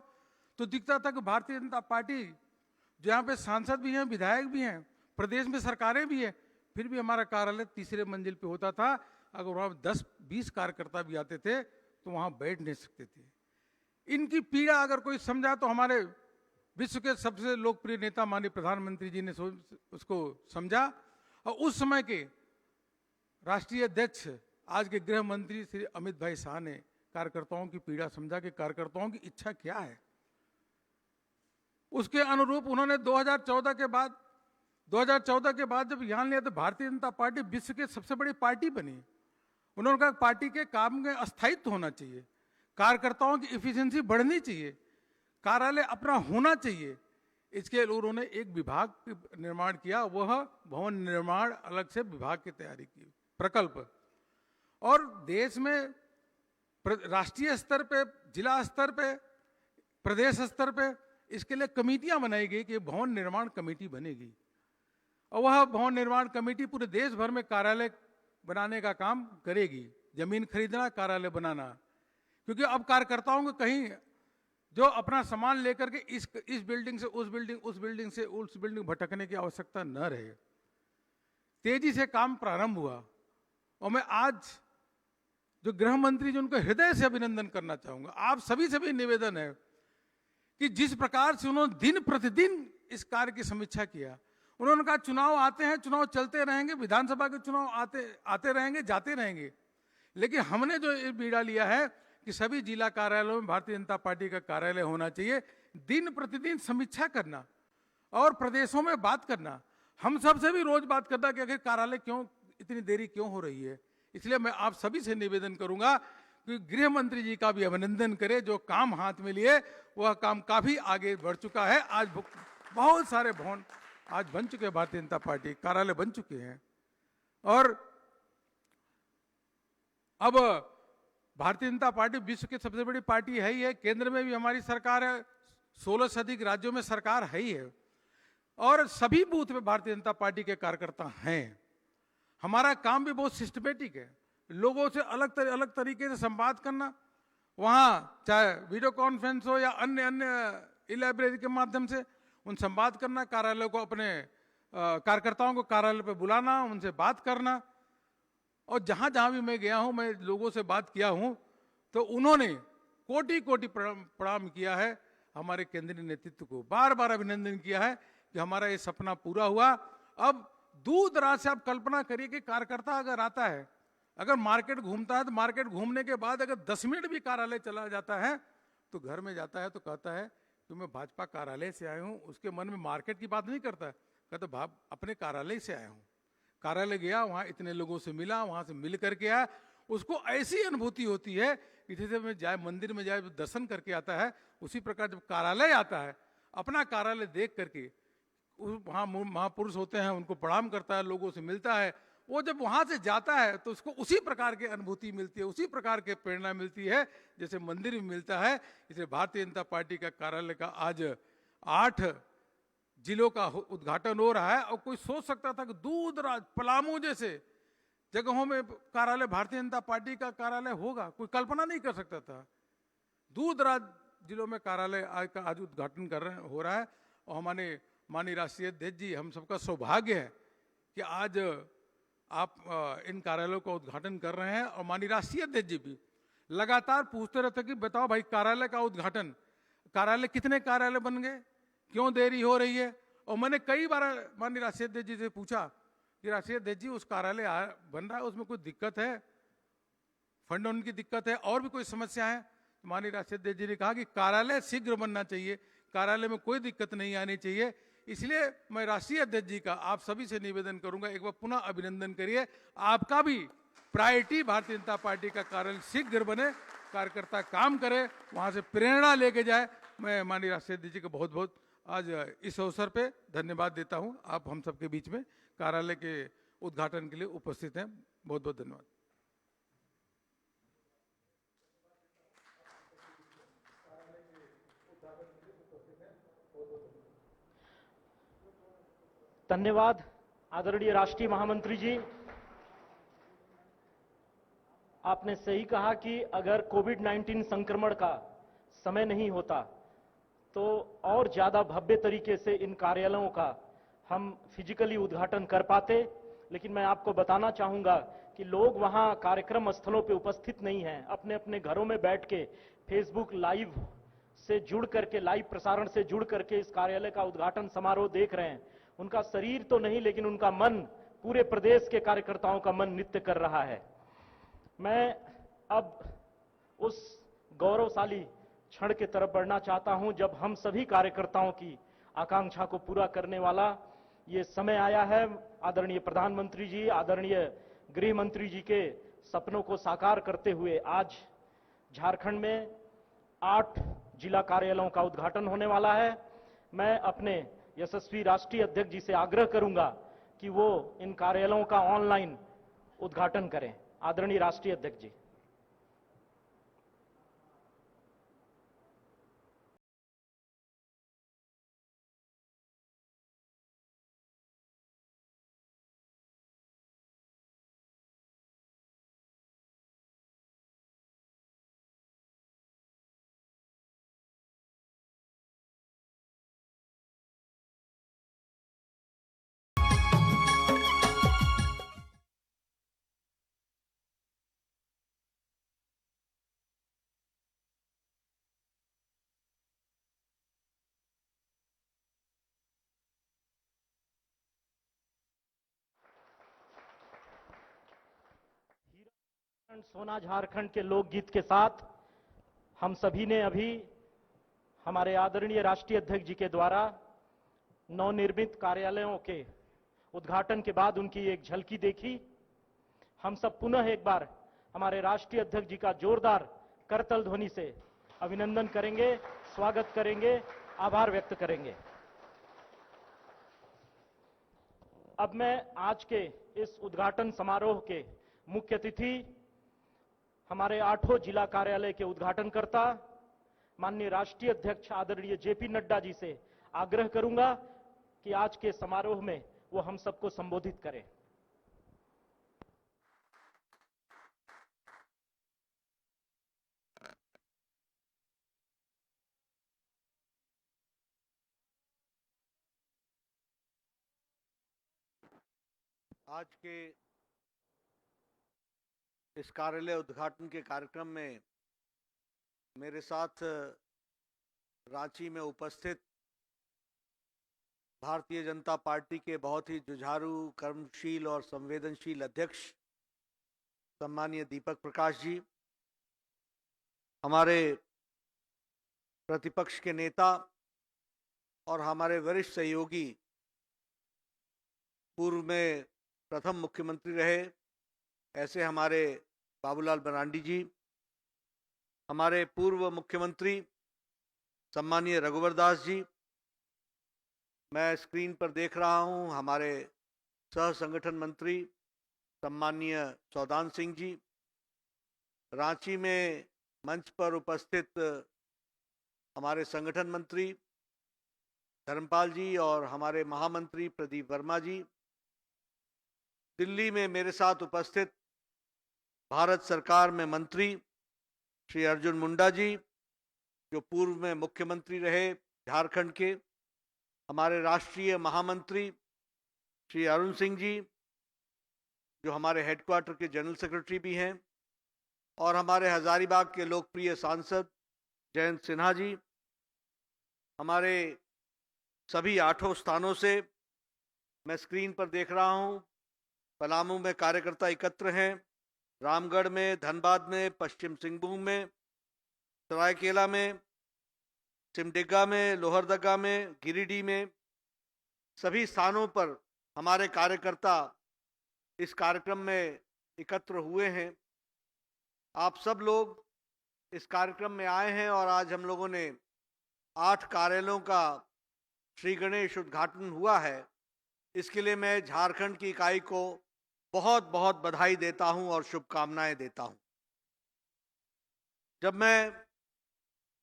तो दिखता था कि भारतीय जनता पार्टी जो यहाँ पे सांसद भी हैं, विधायक भी हैं, प्रदेश में सरकारें भी हैं, फिर भी हमारा कार्यालय तीसरे मंजिल पे होता था। अगर वहाँ 10-20 कार्यकर्ता भी आते थे तो वहाँ बैठ नहीं सकते थे। इनकी पीड़ा अगर कोई समझा तो हमारे विश्व के सबसे लोकप्रिय नेता माननीय प्रधानमंत्री जी ने उसको समझा और उस समय के राष्ट्रीय अध्यक्ष आज के गृह मंत्री श्री अमित भाई शाह ने कार्यकर्ताओं की पीड़ा समझा कि कार्यकर्ताओं की इच्छा क्या है। उसके अनुरूप उन्होंने 2014 के बाद जब ज्ञान लिया तो भारतीय जनता पार्टी विश्व की सबसे बड़ी पार्टी बनी। उन्होंने कहा पार्टी के काम में अस्थायित्व होना चाहिए, कार्यकर्ताओं की इफिशिएंसी बढ़नी चाहिए, कार्यालय अपना होना चाहिए। इसके लिए उन्होंने एक विभाग निर्माण किया, वह भवन निर्माण अलग से विभाग की तैयारी की, प्रकल्प। और देश में राष्ट्रीय स्तर पे, जिला स्तर पे, प्रदेश स्तर पे इसके लिए कमेटियां बनाई गई कि भवन निर्माण कमेटी बनेगी और वह भवन निर्माण कमेटी पूरे देश भर में कार्यालय बनाने का काम करेगी, जमीन खरीदना, कार्यालय बनाना। क्योंकि अब कार्यकर्ताओं को कहीं जो अपना सामान लेकर के इस बिल्डिंग से उस बिल्डिंग से उस बिल्डिंग भटकने की आवश्यकता न रहे। तेजी से काम प्रारंभ हुआ और मैं आज जो गृह मंत्री जी उनको हृदय से अभिनंदन करना चाहूंगा। आप सभी से भी निवेदन है कि जिस प्रकार से उन्होंने दिन प्रतिदिन इस कार्य की समीक्षा किया। उन्होंने कहा चुनाव आते हैं, चुनाव चलते रहेंगे, विधानसभा के चुनाव आते रहेंगे, जाते रहेंगे, लेकिन हमने जो ये बीड़ा लिया है कि सभी जिला कार्यालयों में भारतीय जनता पार्टी का कार्यालय होना चाहिए। दिन प्रतिदिन समीक्षा करना और प्रदेशों में बात करना, हम सबसे भी रोज बात करना कि आखिर कार्यालय क्यों इतनी देरी क्यों हो रही है। इसलिए मैं आप सभी से निवेदन करूंगा कि गृह मंत्री जी का भी अभिनंदन करें, जो काम हाथ में लिए वह काम काफी आगे बढ़ चुका है। आज बहुत सारे भवन आज बन चुके हैं, भारतीय जनता पार्टी कार्यालय बन चुके हैं। और अब भारतीय जनता पार्टी विश्व की सबसे बड़ी पार्टी है ही है, केंद्र में भी हमारी सरकार है, 16 से अधिक राज्यों में सरकार है ही है और सभी बूथ में भारतीय जनता पार्टी के कार्यकर्ता हैं। हमारा काम भी बहुत सिस्टमेटिक है, लोगों से अलग तरीके से संवाद करना, वहाँ चाहे वीडियो कॉन्फ्रेंस हो या अन्य लाइब्रेरी के माध्यम से उन संवाद करना, कार्यालय को अपने कार्यकर्ताओं को कार्यालय पे बुलाना, उनसे बात करना। और जहाँ जहाँ भी मैं गया हूँ, मैं लोगों से बात किया हूँ तो उन्होंने कोटि कोटि प्रणाम किया है हमारे केंद्रीय नेतृत्व को, बार बार अभिनंदन किया है कि हमारा ये सपना पूरा हुआ। अब दूर दराज से आप कल्पना करिए कि कार्यकर्ता अगर आता है, अगर मार्केट घूमता है तो मार्केट घूमने के बाद अगर 10 मिनट भी कार्यालय चला जाता है तो घर में जाता है तो कहता है कि मैं भाजपा कार्यालय से आया हूँ। उसके मन में मार्केट की बात नहीं करता, कहता भाव अपने कार्यालय से आया हूँ। कार्यालय गया, वहाँ इतने लोगों से मिला, वहाँ से मिल करके आया, उसको ऐसी अनुभूति होती है कि जैसे मैं जाए मंदिर में जाए दर्शन करके आता है, उसी प्रकार जब कार्यालय आता है, अपना कार्यालय देख करके वहाँ महापुरुष होते हैं उनको प्रणाम करता है, लोगों से मिलता है, वो जब वहाँ से जाता है तो उसको उसी प्रकार की अनुभूति मिलती है, उसी प्रकार के प्रेरणा मिलती है जैसे मंदिर में मिलता है। इसलिए भारतीय जनता पार्टी का कार्यालय का आज 8 जिलों का उद्घाटन हो रहा है। और कोई सोच सकता था कि दूर दराज पलामू जैसे जगहों में कार्यालय भारतीय जनता पार्टी का कार्यालय होगा, कोई कल्पना नहीं कर सकता था। दूर दराज जिलों में कार्यालय आज उद्घाटन हो रहा है। और हमारे माननीय राष्ट्रीय अध्यक्ष जी, हम सबका सौभाग्य है कि आज आप इन कार्यालयों का उद्घाटन कर रहे हैं। और माननीय राष्ट्रीय अध्यक्ष जी भी लगातार पूछते रहते कि बताओ भाई कार्यालय का उद्घाटन, कार्यालय कितने कार्यालय बन गए, क्यों देरी हो रही है। और मैंने कई बार माननीय राष्ट्रीय अध्यक्ष जी से पूछा कि राष्ट्रीय अध्यक्ष जी उस कार्यालय बन रहा है, उसमें कोई दिक्कत है, फंड उनकी दिक्कत है, और भी कोई समस्या है। तो माननीय राष्ट्रीय अध्यक्ष जी ने कहा कि कार्यालय शीघ्र बनना चाहिए, कार्यालय में कोई दिक्कत नहीं आनी चाहिए। इसलिए मैं राष्ट्रीय अध्यक्ष जी का आप सभी से निवेदन करूंगा, एक बार पुनः अभिनंदन करिए। आपका भी प्रायोरिटी भारतीय जनता पार्टी का कार्यालय शीघ्र बने, कार्यकर्ता काम करे, वहां से प्रेरणा लेके जाए। मैं माननीय राष्ट्रीय अध्यक्ष जी को बहुत बहुत आज इस अवसर पे धन्यवाद देता हूं। आप हम सबके बीच में कार्यालय के उद्घाटन के लिए उपस्थित हैं, बहुत बहुत धन्यवाद। धन्यवाद आदरणीय राष्ट्रीय महामंत्री जी। आपने सही कहा कि अगर कोविड-19 संक्रमण का समय नहीं होता तो और ज्यादा भव्य तरीके से इन कार्यालयों का हम फिजिकली उद्घाटन कर पाते। लेकिन मैं आपको बताना चाहूंगा कि लोग वहां कार्यक्रम स्थलों पे उपस्थित नहीं हैं, अपने अपने घरों में बैठ के फेसबुक लाइव से जुड़ करके, लाइव प्रसारण से जुड़ करके इस कार्यालय का उद्घाटन समारोह देख रहे हैं। उनका शरीर तो नहीं लेकिन उनका मन, पूरे प्रदेश के कार्यकर्ताओं का मन नृत्य कर रहा है। मैं अब उस गौरवशाली क्षण की तरफ बढ़ना चाहता हूं जब हम सभी कार्यकर्ताओं की आकांक्षा को पूरा करने वाला ये समय आया है। आदरणीय प्रधानमंत्री जी, आदरणीय गृह मंत्री जी के सपनों को साकार करते हुए आज झारखंड में 8 जिला कार्यालयों का उद्घाटन होने वाला है। मैं अपने यशस्वी राष्ट्रीय अध्यक्ष जी से आग्रह करूंगा कि वो इन कार्यालयों का ऑनलाइन उद्घाटन करें। आदरणीय राष्ट्रीय अध्यक्ष जी। सोना झारखंड के लोकगीत के साथ हम सभी ने अभी हमारे आदरणीय राष्ट्रीय अध्यक्ष जी के द्वारा नवनिर्मित कार्यालयों के उद्घाटन के बाद उनकी एक झलकी देखी। हम सब पुनः एक बार हमारे राष्ट्रीय अध्यक्ष जी का जोरदार करतल ध्वनि से अभिनंदन करेंगे, स्वागत करेंगे, आभार व्यक्त करेंगे। अब मैं आज के इस उद्घाटन समारोह के मुख्य अतिथि हमारे 8 जिला कार्यालय के उद्घाटनकर्ता माननीय राष्ट्रीय अध्यक्ष आदरणीय जेपी नड्डा जी से आग्रह करूंगा कि आज के समारोह में वो हम सबको संबोधित करें। आज के इस कार्यालय उद्घाटन के कार्यक्रम में मेरे साथ रांची में उपस्थित भारतीय जनता पार्टी के बहुत ही जुझारू, कर्मशील और संवेदनशील अध्यक्ष सम्मानीय दीपक प्रकाश जी, हमारे प्रतिपक्ष के नेता और हमारे वरिष्ठ सहयोगी, पूर्व में प्रथम मुख्यमंत्री रहे ऐसे हमारे बाबूलाल मरांडी जी, हमारे पूर्व मुख्यमंत्री सम्मानीय रघुवर दास जी, मैं स्क्रीन पर देख रहा हूं हमारे सह संगठन मंत्री सम्मानीय सौदान सिंह जी, रांची में मंच पर उपस्थित हमारे संगठन मंत्री धर्मपाल जी और हमारे महामंत्री प्रदीप वर्मा जी, दिल्ली में मेरे साथ उपस्थित भारत सरकार में मंत्री श्री अर्जुन मुंडा जी, जो पूर्व में मुख्यमंत्री रहे झारखंड के, हमारे राष्ट्रीय महामंत्री श्री अरुण सिंह जी, जो हमारे हेडक्वार्टर के जनरल सेक्रेटरी भी हैं, और हमारे हजारीबाग के लोकप्रिय सांसद जयंत सिन्हा जी, हमारे सभी 8 स्थानों से मैं स्क्रीन पर देख रहा हूं। पलामू में कार्यकर्ता एकत्र हैं, रामगढ़ में, धनबाद में, पश्चिम सिंहभूम में, सरायकेला में, सिमडेगा में, लोहरदगा में, गिरिडीह में, सभी स्थानों पर हमारे कार्यकर्ता इस कार्यक्रम में एकत्र हुए हैं। आप सब लोग इस कार्यक्रम में आए हैं और आज हम लोगों ने 8 कार्यालयों का श्री गणेश उद्घाटन हुआ है। इसके लिए मैं झारखंड की इकाई को बहुत बहुत बधाई देता हूं और शुभकामनाएं देता हूं। जब मैं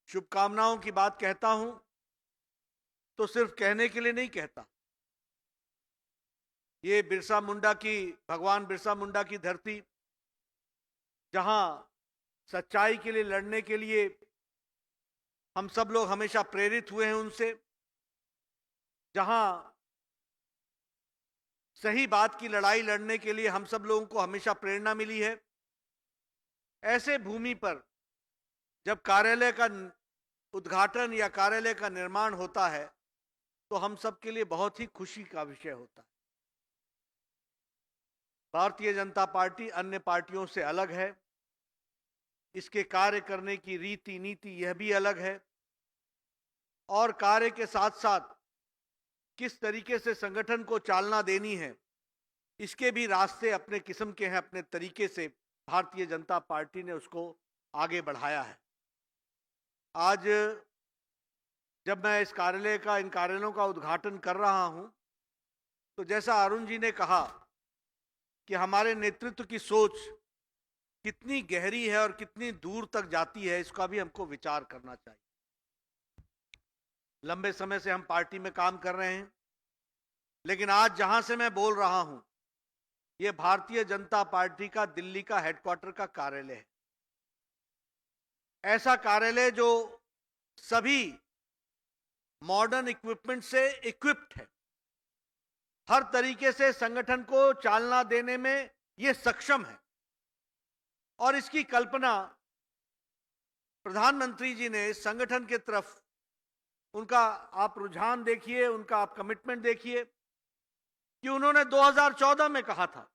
शुभकामनाओं की बात कहता हूं तो सिर्फ कहने के लिए नहीं कहता। ये भगवान बिरसा मुंडा की धरती, जहां सच्चाई के लिए लड़ने के लिए हम सब लोग हमेशा प्रेरित हुए हैं उनसे, जहां सही बात की लड़ाई लड़ने के लिए हम सब लोगों को हमेशा प्रेरणा मिली है, ऐसे भूमि पर जब कार्यालय का उद्घाटन या कार्यालय का निर्माण होता है तो हम सब के लिए बहुत ही खुशी का विषय होता है। भारतीय जनता पार्टी अन्य पार्टियों से अलग है। इसके कार्य करने की रीति नीति यह भी अलग है, और कार्य के साथ साथ किस तरीके से संगठन को चालना देनी है, इसके भी रास्ते अपने किस्म के हैं। अपने तरीके से भारतीय जनता पार्टी ने उसको आगे बढ़ाया है। आज जब मैं इस कार्यालय का, इन कार्यालयों का उद्घाटन कर रहा हूं, तो जैसा अरुण जी ने कहा कि हमारे नेतृत्व की सोच कितनी गहरी है और कितनी दूर तक जाती है, इसका भी हमको विचार करना चाहिए। लंबे समय से हम पार्टी में काम कर रहे हैं, लेकिन आज जहां से मैं बोल रहा हूं, यह भारतीय जनता पार्टी का दिल्ली का हेडक्वार्टर का कार्यालय है। ऐसा कार्यालय जो सभी मॉडर्न इक्विपमेंट से इक्विप्ड है, हर तरीके से संगठन को चालना देने में यह सक्षम है। और इसकी कल्पना प्रधानमंत्री जी ने संगठन के तरफ, उनका आप रुझान देखिए, उनका आप कमिटमेंट देखिए कि उन्होंने 2014 में कहा था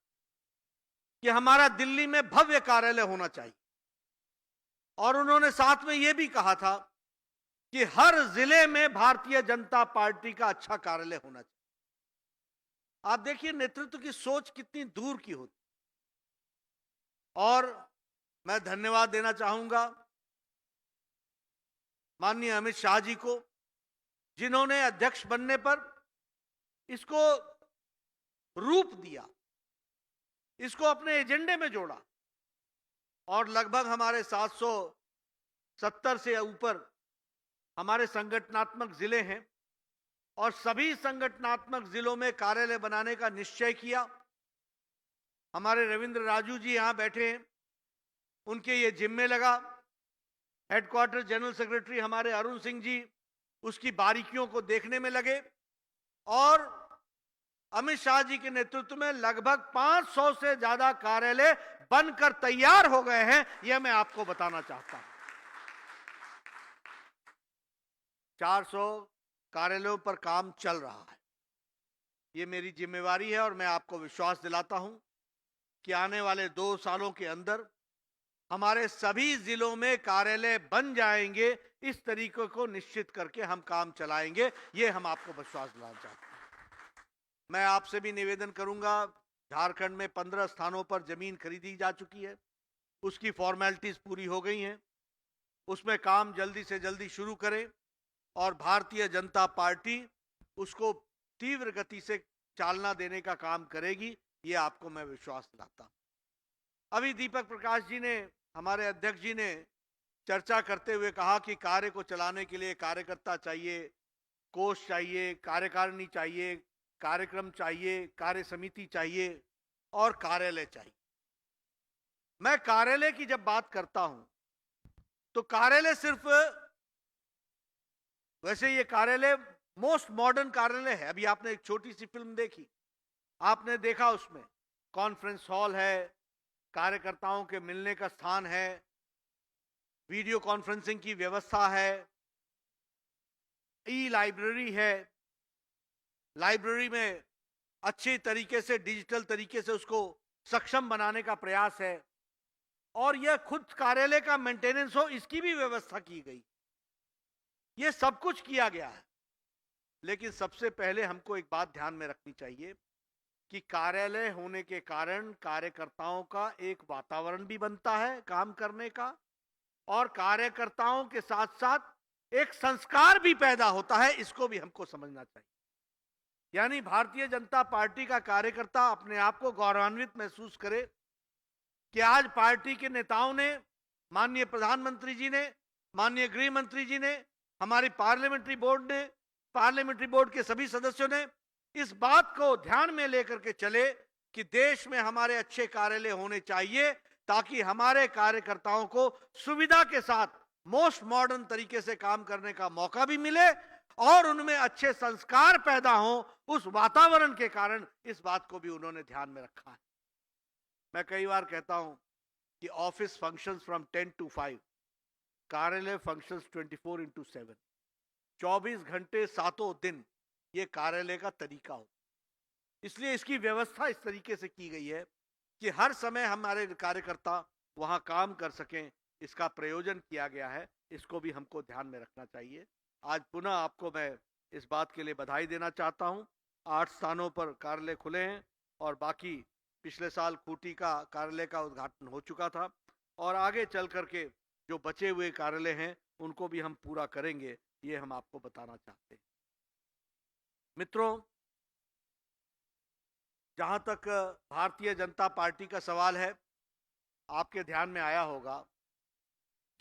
कि हमारा दिल्ली में भव्य कार्यालय होना चाहिए, और उन्होंने साथ में यह भी कहा था कि हर जिले में भारतीय जनता पार्टी का अच्छा कार्यालय होना चाहिए। आप देखिए नेतृत्व की सोच कितनी दूर की होती। और मैं धन्यवाद देना चाहूंगा माननीय अमित शाह जी को, जिन्होंने अध्यक्ष बनने पर इसको रूप दिया, इसको अपने एजेंडे में जोड़ा, और लगभग हमारे 770 से ऊपर हमारे संगठनात्मक जिले हैं, और सभी संगठनात्मक जिलों में कार्यालय बनाने का निश्चय किया। हमारे रविंद्र राजू जी यहां बैठे हैं, उनके ये जिम्मे लगा। हेडक्वार्टर जनरल सेक्रेटरी हमारे अरुण सिंह जी उसकी बारीकियों को देखने में लगे, और अमित शाह जी के नेतृत्व में लगभग 500 से ज्यादा कार्यालय बनकर तैयार हो गए हैं। यह मैं आपको बताना चाहता हूं। 400 कार्यालयों पर काम चल रहा है। यह मेरी जिम्मेवारी है, और मैं आपको विश्वास दिलाता हूं कि आने वाले 2 सालों के अंदर हमारे सभी जिलों में कार्यालय बन जाएंगे। इस तरीके को निश्चित करके हम काम चलाएंगे, यह हम आपको विश्वास दिलाना चाहते हैं। मैं आपसे भी निवेदन करूंगा, झारखंड में 15 स्थानों पर जमीन खरीदी जा चुकी है, उसकी फॉर्मेलिटीज पूरी हो गई हैं, उसमें काम जल्दी से जल्दी शुरू करें, और भारतीय जनता पार्टी उसको तीव्र गति से चालना देने का काम करेगी, ये आपको मैं विश्वास दिलाता हूं। अभी दीपक प्रकाश जी ने, हमारे अध्यक्ष जी ने चर्चा करते हुए कहा कि कार्य को चलाने के लिए कार्यकर्ता चाहिए, कोष चाहिए, कार्यकारिणी चाहिए, कार्यक्रम चाहिए, कार्य समिति चाहिए, और कार्यालय चाहिए। मैं कार्यालय की जब बात करता हूं, तो कार्यालय सिर्फ, वैसे ये कार्यालय मोस्ट मॉडर्न कार्यालय है। अभी आपने एक छोटी सी फिल्म देखी, आपने देखा उसमें कॉन्फ्रेंस हॉल है, कार्यकर्ताओं के मिलने का स्थान है, वीडियो कॉन्फ्रेंसिंग की व्यवस्था है, ई लाइब्रेरी है, लाइब्रेरी में अच्छे तरीके से डिजिटल तरीके से उसको सक्षम बनाने का प्रयास है, और यह खुद कार्यालय का मेंटेनेंस हो, इसकी भी व्यवस्था की गई। यह सब कुछ किया गया है। लेकिन सबसे पहले हमको एक बात ध्यान में रखनी चाहिए कि कार्यालय होने के कारण कार्यकर्ताओं का एक वातावरण भी बनता है काम करने का, और कार्यकर्ताओं के साथ साथ एक संस्कार भी पैदा होता है। इसको भी हमको समझना चाहिए। यानी भारतीय जनता पार्टी का कार्यकर्ता अपने आप को गौरवान्वित महसूस करे कि आज पार्टी के नेताओं ने, माननीय प्रधानमंत्री जी ने, माननीय गृह मंत्री जी ने, हमारी पार्लियामेंट्री बोर्ड ने, पार्लियामेंट्री बोर्ड के सभी सदस्यों ने इस बात को ध्यान में लेकर के चले कि देश में हमारे अच्छे कार्यालय होने चाहिए, ताकि हमारे कार्यकर्ताओं को सुविधा के साथ मोस्ट मॉडर्न तरीके से काम करने का मौका भी मिले, और उनमें अच्छे संस्कार पैदा हों। उस वातावरण के कारण इस बात को भी उन्होंने ध्यान में रखा है। मैं कई बार कहता हूं कि ऑफिस फंक्शंस फ्रॉम 10 to 5, कार्यालय फंक्शंस 24/7, 24 घंटे 7 दिन ये कार्यालय का तरीका हो। इसलिए इसकी व्यवस्था इस तरीके से की गई है कि हर समय हमारे कार्यकर्ता वहां काम कर सकें, इसका प्रयोजन किया गया है, इसको भी हमको ध्यान में रखना चाहिए। आज पुनः आपको मैं इस बात के लिए बधाई देना चाहता हूं। 8 स्थानों पर कार्यालय खुले हैं और बाकी पिछले साल खूंटी का कार्यालय का उद्घाटन हो चुका था और आगे चल करके जो बचे हुए कार्यालय हैं उनको भी हम पूरा करेंगे, ये हम आपको बताना चाहते हैं। मित्रों, जहां तक भारतीय जनता पार्टी का सवाल है, आपके ध्यान में आया होगा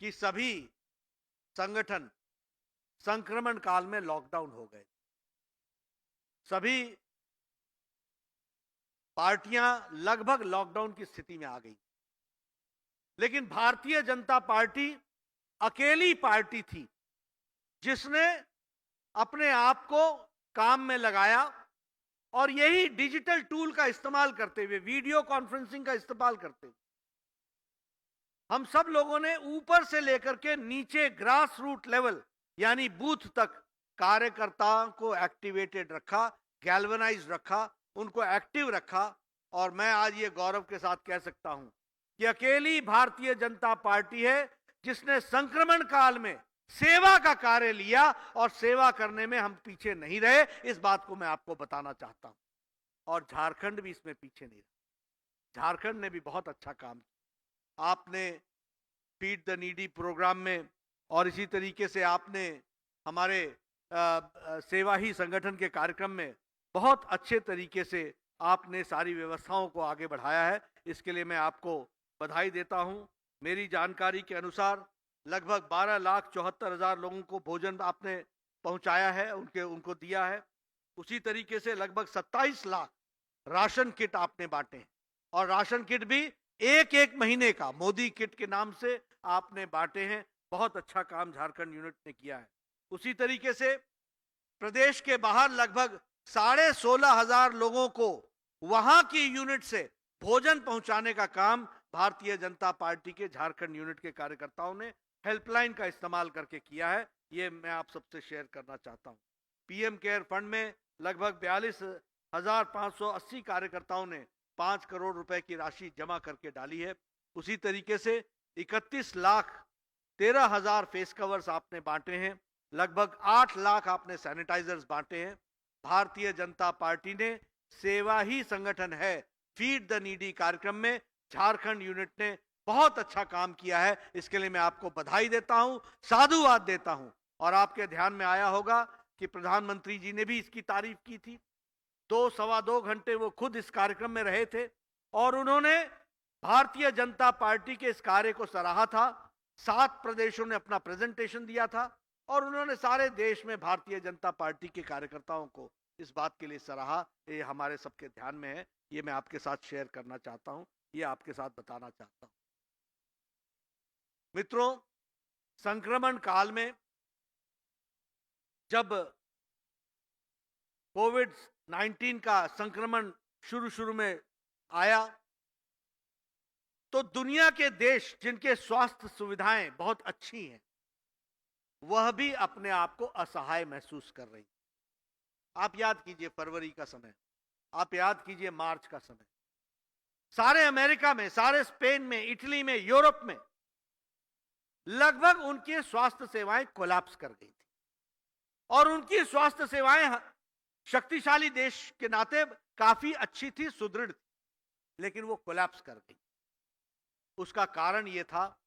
कि सभी संगठन संक्रमण काल में लॉकडाउन हो गए। सभी पार्टियां लगभग लॉकडाउन की स्थिति में आ गई, लेकिन भारतीय जनता पार्टी अकेली पार्टी थी जिसने अपने आप को काम में लगाया और यही डिजिटल टूल का इस्तेमाल करते हुए, वीडियो कॉन्फ्रेंसिंग का इस्तेमाल करते हुए हम सब लोगों ने ऊपर से लेकर के नीचे ग्रास रूट लेवल यानी बूथ तक कार्यकर्ताओं को एक्टिवेटेड रखा, गैल्वेनाइज रखा, उनको एक्टिव रखा। और मैं आज ये गौरव के साथ कह सकता हूं कि अकेली भारतीय जनता पार्टी है जिसने संक्रमण काल में सेवा का कार्य लिया और सेवा करने में हम पीछे नहीं रहे। इस बात को मैं आपको बताना चाहता हूं और झारखंड भी इसमें पीछे नहीं रहा। झारखंड ने भी बहुत अच्छा काम किया। आपने फीड द नीडी प्रोग्राम में और इसी तरीके से आपने हमारे सेवा ही संगठन के कार्यक्रम में बहुत अच्छे तरीके से आपने सारी व्यवस्थाओं को आगे बढ़ाया है। इसके लिए मैं आपको बधाई देता हूं। मेरी जानकारी के अनुसार लगभग 12,74,000 लोगों को भोजन आपने पहुंचाया है, उनको दिया है। उसी तरीके से लगभग 27 लाख राशन किट आपने बांटे हैं और राशन किट भी एक महीने का मोदी किट के नाम से आपने बांटे हैं। बहुत अच्छा काम झारखंड यूनिट ने किया है। उसी तरीके से प्रदेश के बाहर लगभग 16,500 लोगों को वहां की यूनिट से भोजन पहुंचाने का काम भारतीय जनता पार्टी के झारखंड यूनिट के कार्यकर्ताओं ने हेल्पलाइन का इस्तेमाल करके किया है। ये मैं आप सबसे शेयर करना चाहता हूं। पीएम केयर फंड में लगभग 42,580 कार्यकर्ताओं ने 5 करोड़ रुपए की राशि जमा करके डाली है। उसी तरीके से 31,13,000 फेस कवर्स आपने बांटे हैं। लगभग 8 लाख आपने सैनिटाइजर्स बांटे हैं। भारतीय जनता पार्टी ने सेवा ही संगठन है फीड द नीडी कार्यक्रम में झारखंड यूनिट ने बहुत अच्छा काम किया है। इसके लिए मैं आपको बधाई देता हूं, साधुवाद देता हूं। और आपके ध्यान में आया होगा कि प्रधानमंत्री जी ने भी इसकी तारीफ की थी। 2-2.25 घंटे वो खुद इस कार्यक्रम में रहे थे और उन्होंने भारतीय जनता पार्टी के इस कार्य को सराहा था। 7 प्रदेशों ने अपना प्रेजेंटेशन दिया था और उन्होंने सारे देश में भारतीय जनता पार्टी के कार्यकर्ताओं को इस बात के लिए सराहा। ये हमारे सबके ध्यान में है, ये मैं आपके साथ शेयर करना चाहता हूं, ये आपके साथ बताना चाहता हूं। मित्रों, संक्रमण काल में जब कोविड-19 का संक्रमण शुरू में आया तो दुनिया के देश जिनके स्वास्थ्य सुविधाएं बहुत अच्छी हैं वह भी अपने आप को असहाय महसूस कर रही। आप याद कीजिए फरवरी का समय, आप याद कीजिए मार्च का समय। सारे अमेरिका में, सारे स्पेन में, इटली में, यूरोप में लगभग उनकी स्वास्थ्य सेवाएं कोलैप्स कर गई थी और उनकी स्वास्थ्य सेवाएं शक्तिशाली देश के नाते काफी अच्छी थी, सुदृढ़ थी, लेकिन वो कोलैप्स कर गई। उसका कारण ये था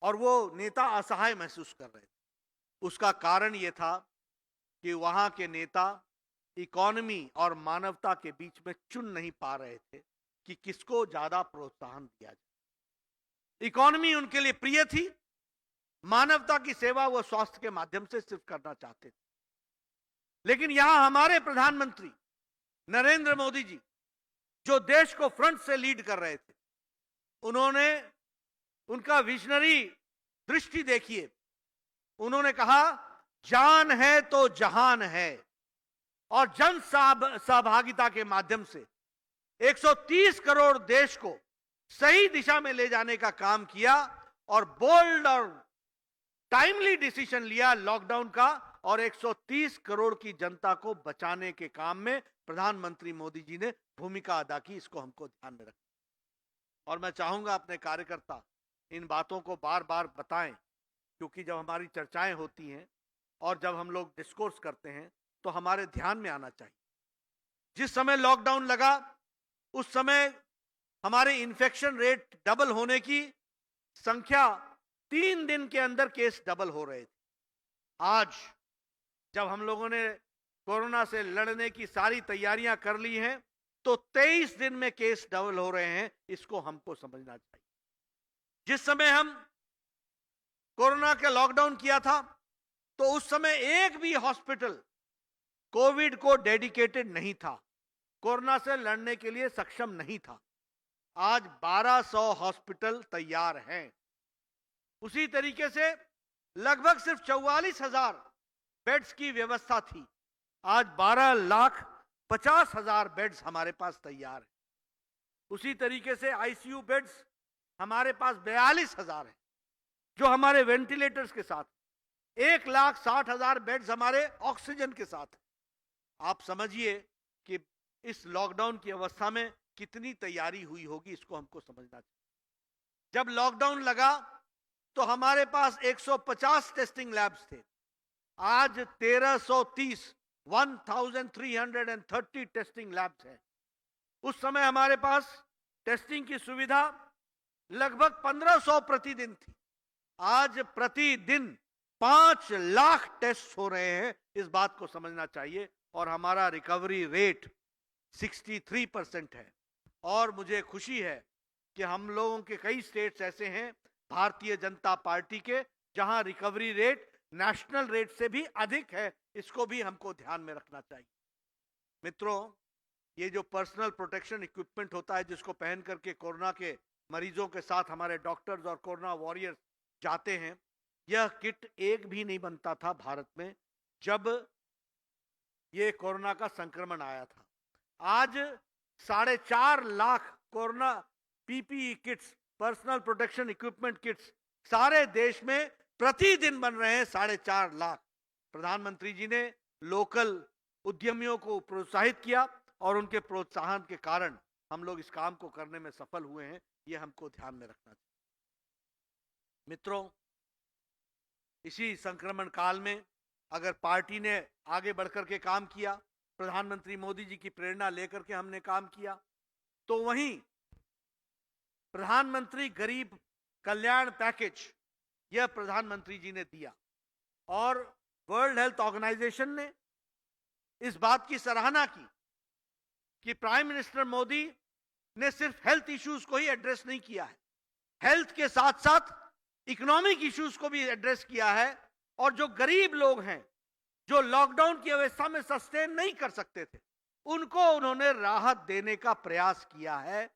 और वो नेता असहाय महसूस कर रहे थे। उसका कारण ये था कि वहां के नेता इकोनॉमी और मानवता के बीच में चुन नहीं पा रहे थे कि किसको ज्यादा प्रोत्साहन दिया जाए। इकोनॉमी उनके लिए प्रिय थी, मानवता की सेवा वो स्वास्थ्य के माध्यम से सिर्फ करना चाहते थे। लेकिन यहां हमारे प्रधानमंत्री नरेंद्र मोदी जी जो देश को फ्रंट से लीड कर रहे थे, उन्होंने उनका विजनरी दृष्टि देखिए। उन्होंने कहा जान है तो जहान है और जन सहभागिता के माध्यम से 130 करोड़ देश को सही दिशा में ले जाने का काम किया और बोल्ड और टाइमली डिसीजन लिया लॉकडाउन का और 130 करोड़ की जनता को बचाने के काम में प्रधानमंत्री मोदी जी ने भूमिका अदा की। इसको हमको ध्यान में रखना और मैं चाहूंगा अपने कार्यकर्ता इन बातों को बार बार बताएं, क्योंकि जब हमारी चर्चाएं होती हैं और जब हम लोग डिस्कोर्स करते हैं तो हमारे ध्यान में आना चाहिए। जिस समय लॉकडाउन लगा उस समय हमारे इन्फेक्शन रेट डबल होने की संख्या 3 दिन के अंदर केस डबल हो रहे थे। आज जब हम लोगों ने कोरोना से लड़ने की सारी तैयारियां कर ली हैं तो 23 दिन में केस डबल हो रहे हैं। इसको हमको समझना चाहिए। जिस समय हम कोरोना का लॉकडाउन किया था तो उस समय एक भी हॉस्पिटल कोविड को डेडिकेटेड नहीं था, कोरोना से लड़ने के लिए सक्षम नहीं था। आज 1200 हॉस्पिटल तैयार हैं। उसी तरीके से लगभग सिर्फ 44,000 बेड्स की व्यवस्था थी, आज 12,50,000 बेड्स हमारे पास तैयार हैं। उसी तरीके से आईसीयू बेड्स हमारे पास 42,000 हैं, जो हमारे वेंटिलेटर्स के साथ, 1,60,000 बेड्स हमारे ऑक्सीजन के साथ। आप समझिए कि इस लॉकडाउन की अवस्था में कितनी तैयारी हुई होगी, इसको हमको समझना चाहिए। जब लॉकडाउन लगा तो हमारे पास 150 टेस्टिंग लैब्स थे, आज 1330 1330 टेस्टिंग लैब्स हैं। उस समय हमारे पास टेस्टिंग की सुविधा लगभग 1500 प्रतिदिन थी, आज प्रतिदिन 5 लाख टेस्ट हो रहे हैं। इस बात को समझना चाहिए। और हमारा रिकवरी रेट 63% है। और मुझे खुशी है कि हम लोगों के कई स्टेट्स ऐसे हैं भारतीय जनता पार्टी के जहां रिकवरी रेट नेशनल रेट से भी अधिक है। इसको भी हमको ध्यान में रखना चाहिए। मित्रों, ये जो पर्सनल प्रोटेक्शन इक्विपमेंट होता है जिसको पहन करके कोरोना के मरीजों के साथ हमारे डॉक्टर्स और कोरोना वॉरियर्स जाते हैं, यह किट एक भी नहीं बनता था भारत में जब ये कोरोना का संक्रमण आया था। आज 4.5 lakh corona PPE kits, personal protection equipment kits सारे देश में प्रतिदिन बन रहे हैं, 4.5 लाख। प्रधानमंत्री जी ने लोकल उद्यमियों को प्रोत्साहित किया और उनके प्रोत्साहन के कारण हम लोग इस काम को करने में सफल हुए हैं। ये हमको ध्यान में रखना चाहिए। मित्रों, इसी संक्रमण काल में अगर पार्टी ने आगे बढ़कर के काम किया, प्रधानमंत्री मोदी जी की प्रेरणा लेकर के हमने काम किया, तो वहीं प्रधानमंत्री गरीब कल्याण पैकेज यह प्रधानमंत्री जी ने दिया और वर्ल्ड हेल्थ ऑर्गेनाइजेशन ने इस बात की सराहना की कि प्राइम मिनिस्टर मोदी ने सिर्फ हेल्थ इश्यूज को ही एड्रेस नहीं किया है, हेल्थ के साथ साथ इकोनॉमिक इश्यूज को भी एड्रेस किया है। और जो गरीब लोग हैं, जो लॉकडाउन की अवस्था में सस्टेन नहीं कर सकते थे, उनको उन्होंने राहत देने का प्रयास किया है।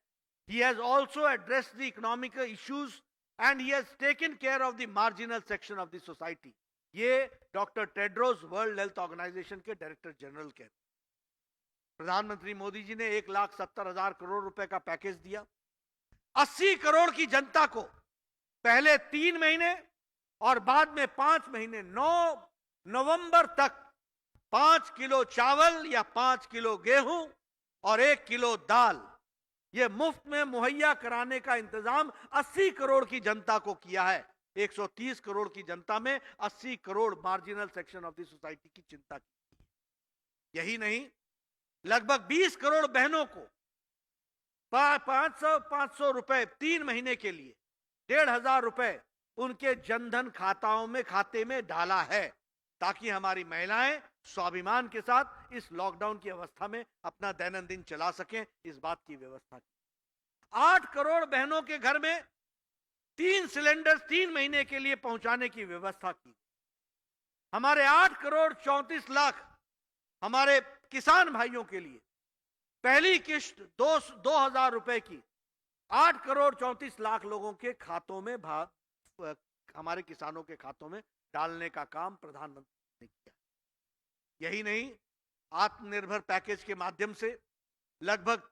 He has also addressed the economic issues and he has taken care of the marginal section of the society. ये doctor Tedros World Health Organization के डायरेक्टर जनरल के। प्रधानमंत्री मोदी जी ने 1,70,000 करोड़ रुपए का पैकेज दिया। 80 करोड़ की जनता को पहले 3 महीने और बाद में 5 महीने 9 नवंबर तक 5 किलो चावल या 5 किलो गेहूं और 1 किलो दाल ये मुफ्त में मुहैया कराने का इंतजाम 80 करोड़ की जनता को किया है। 130 करोड़ की जनता में 80 crore marginal section of the society की चिंता की। यही नहीं, लगभग 20 करोड़ बहनों को 500 रुपए 3 महीने के लिए 1,500 रुपए उनके जनधन खाते में डाला है, ताकि हमारी महिलाएं स्वाभिमान के साथ इस लॉकडाउन की अवस्था में अपना दैनंदिन चला सकें। इस बात की व्यवस्था की। 8 करोड़ बहनों के घर में 3 सिलेंडर 3 महीने के लिए पहुंचाने की व्यवस्था की। हमारे 8 करोड़ 34 लाख हमारे किसान भाइयों के लिए पहली किश्त 2,000 रुपए की 8 करोड़ 34 लाख लोगों के खातों में हमारे किसानों के खातों में डालने का काम प्रधानमंत्री ने किया। यही नहीं, आत्मनिर्भर पैकेज के माध्यम से लगभग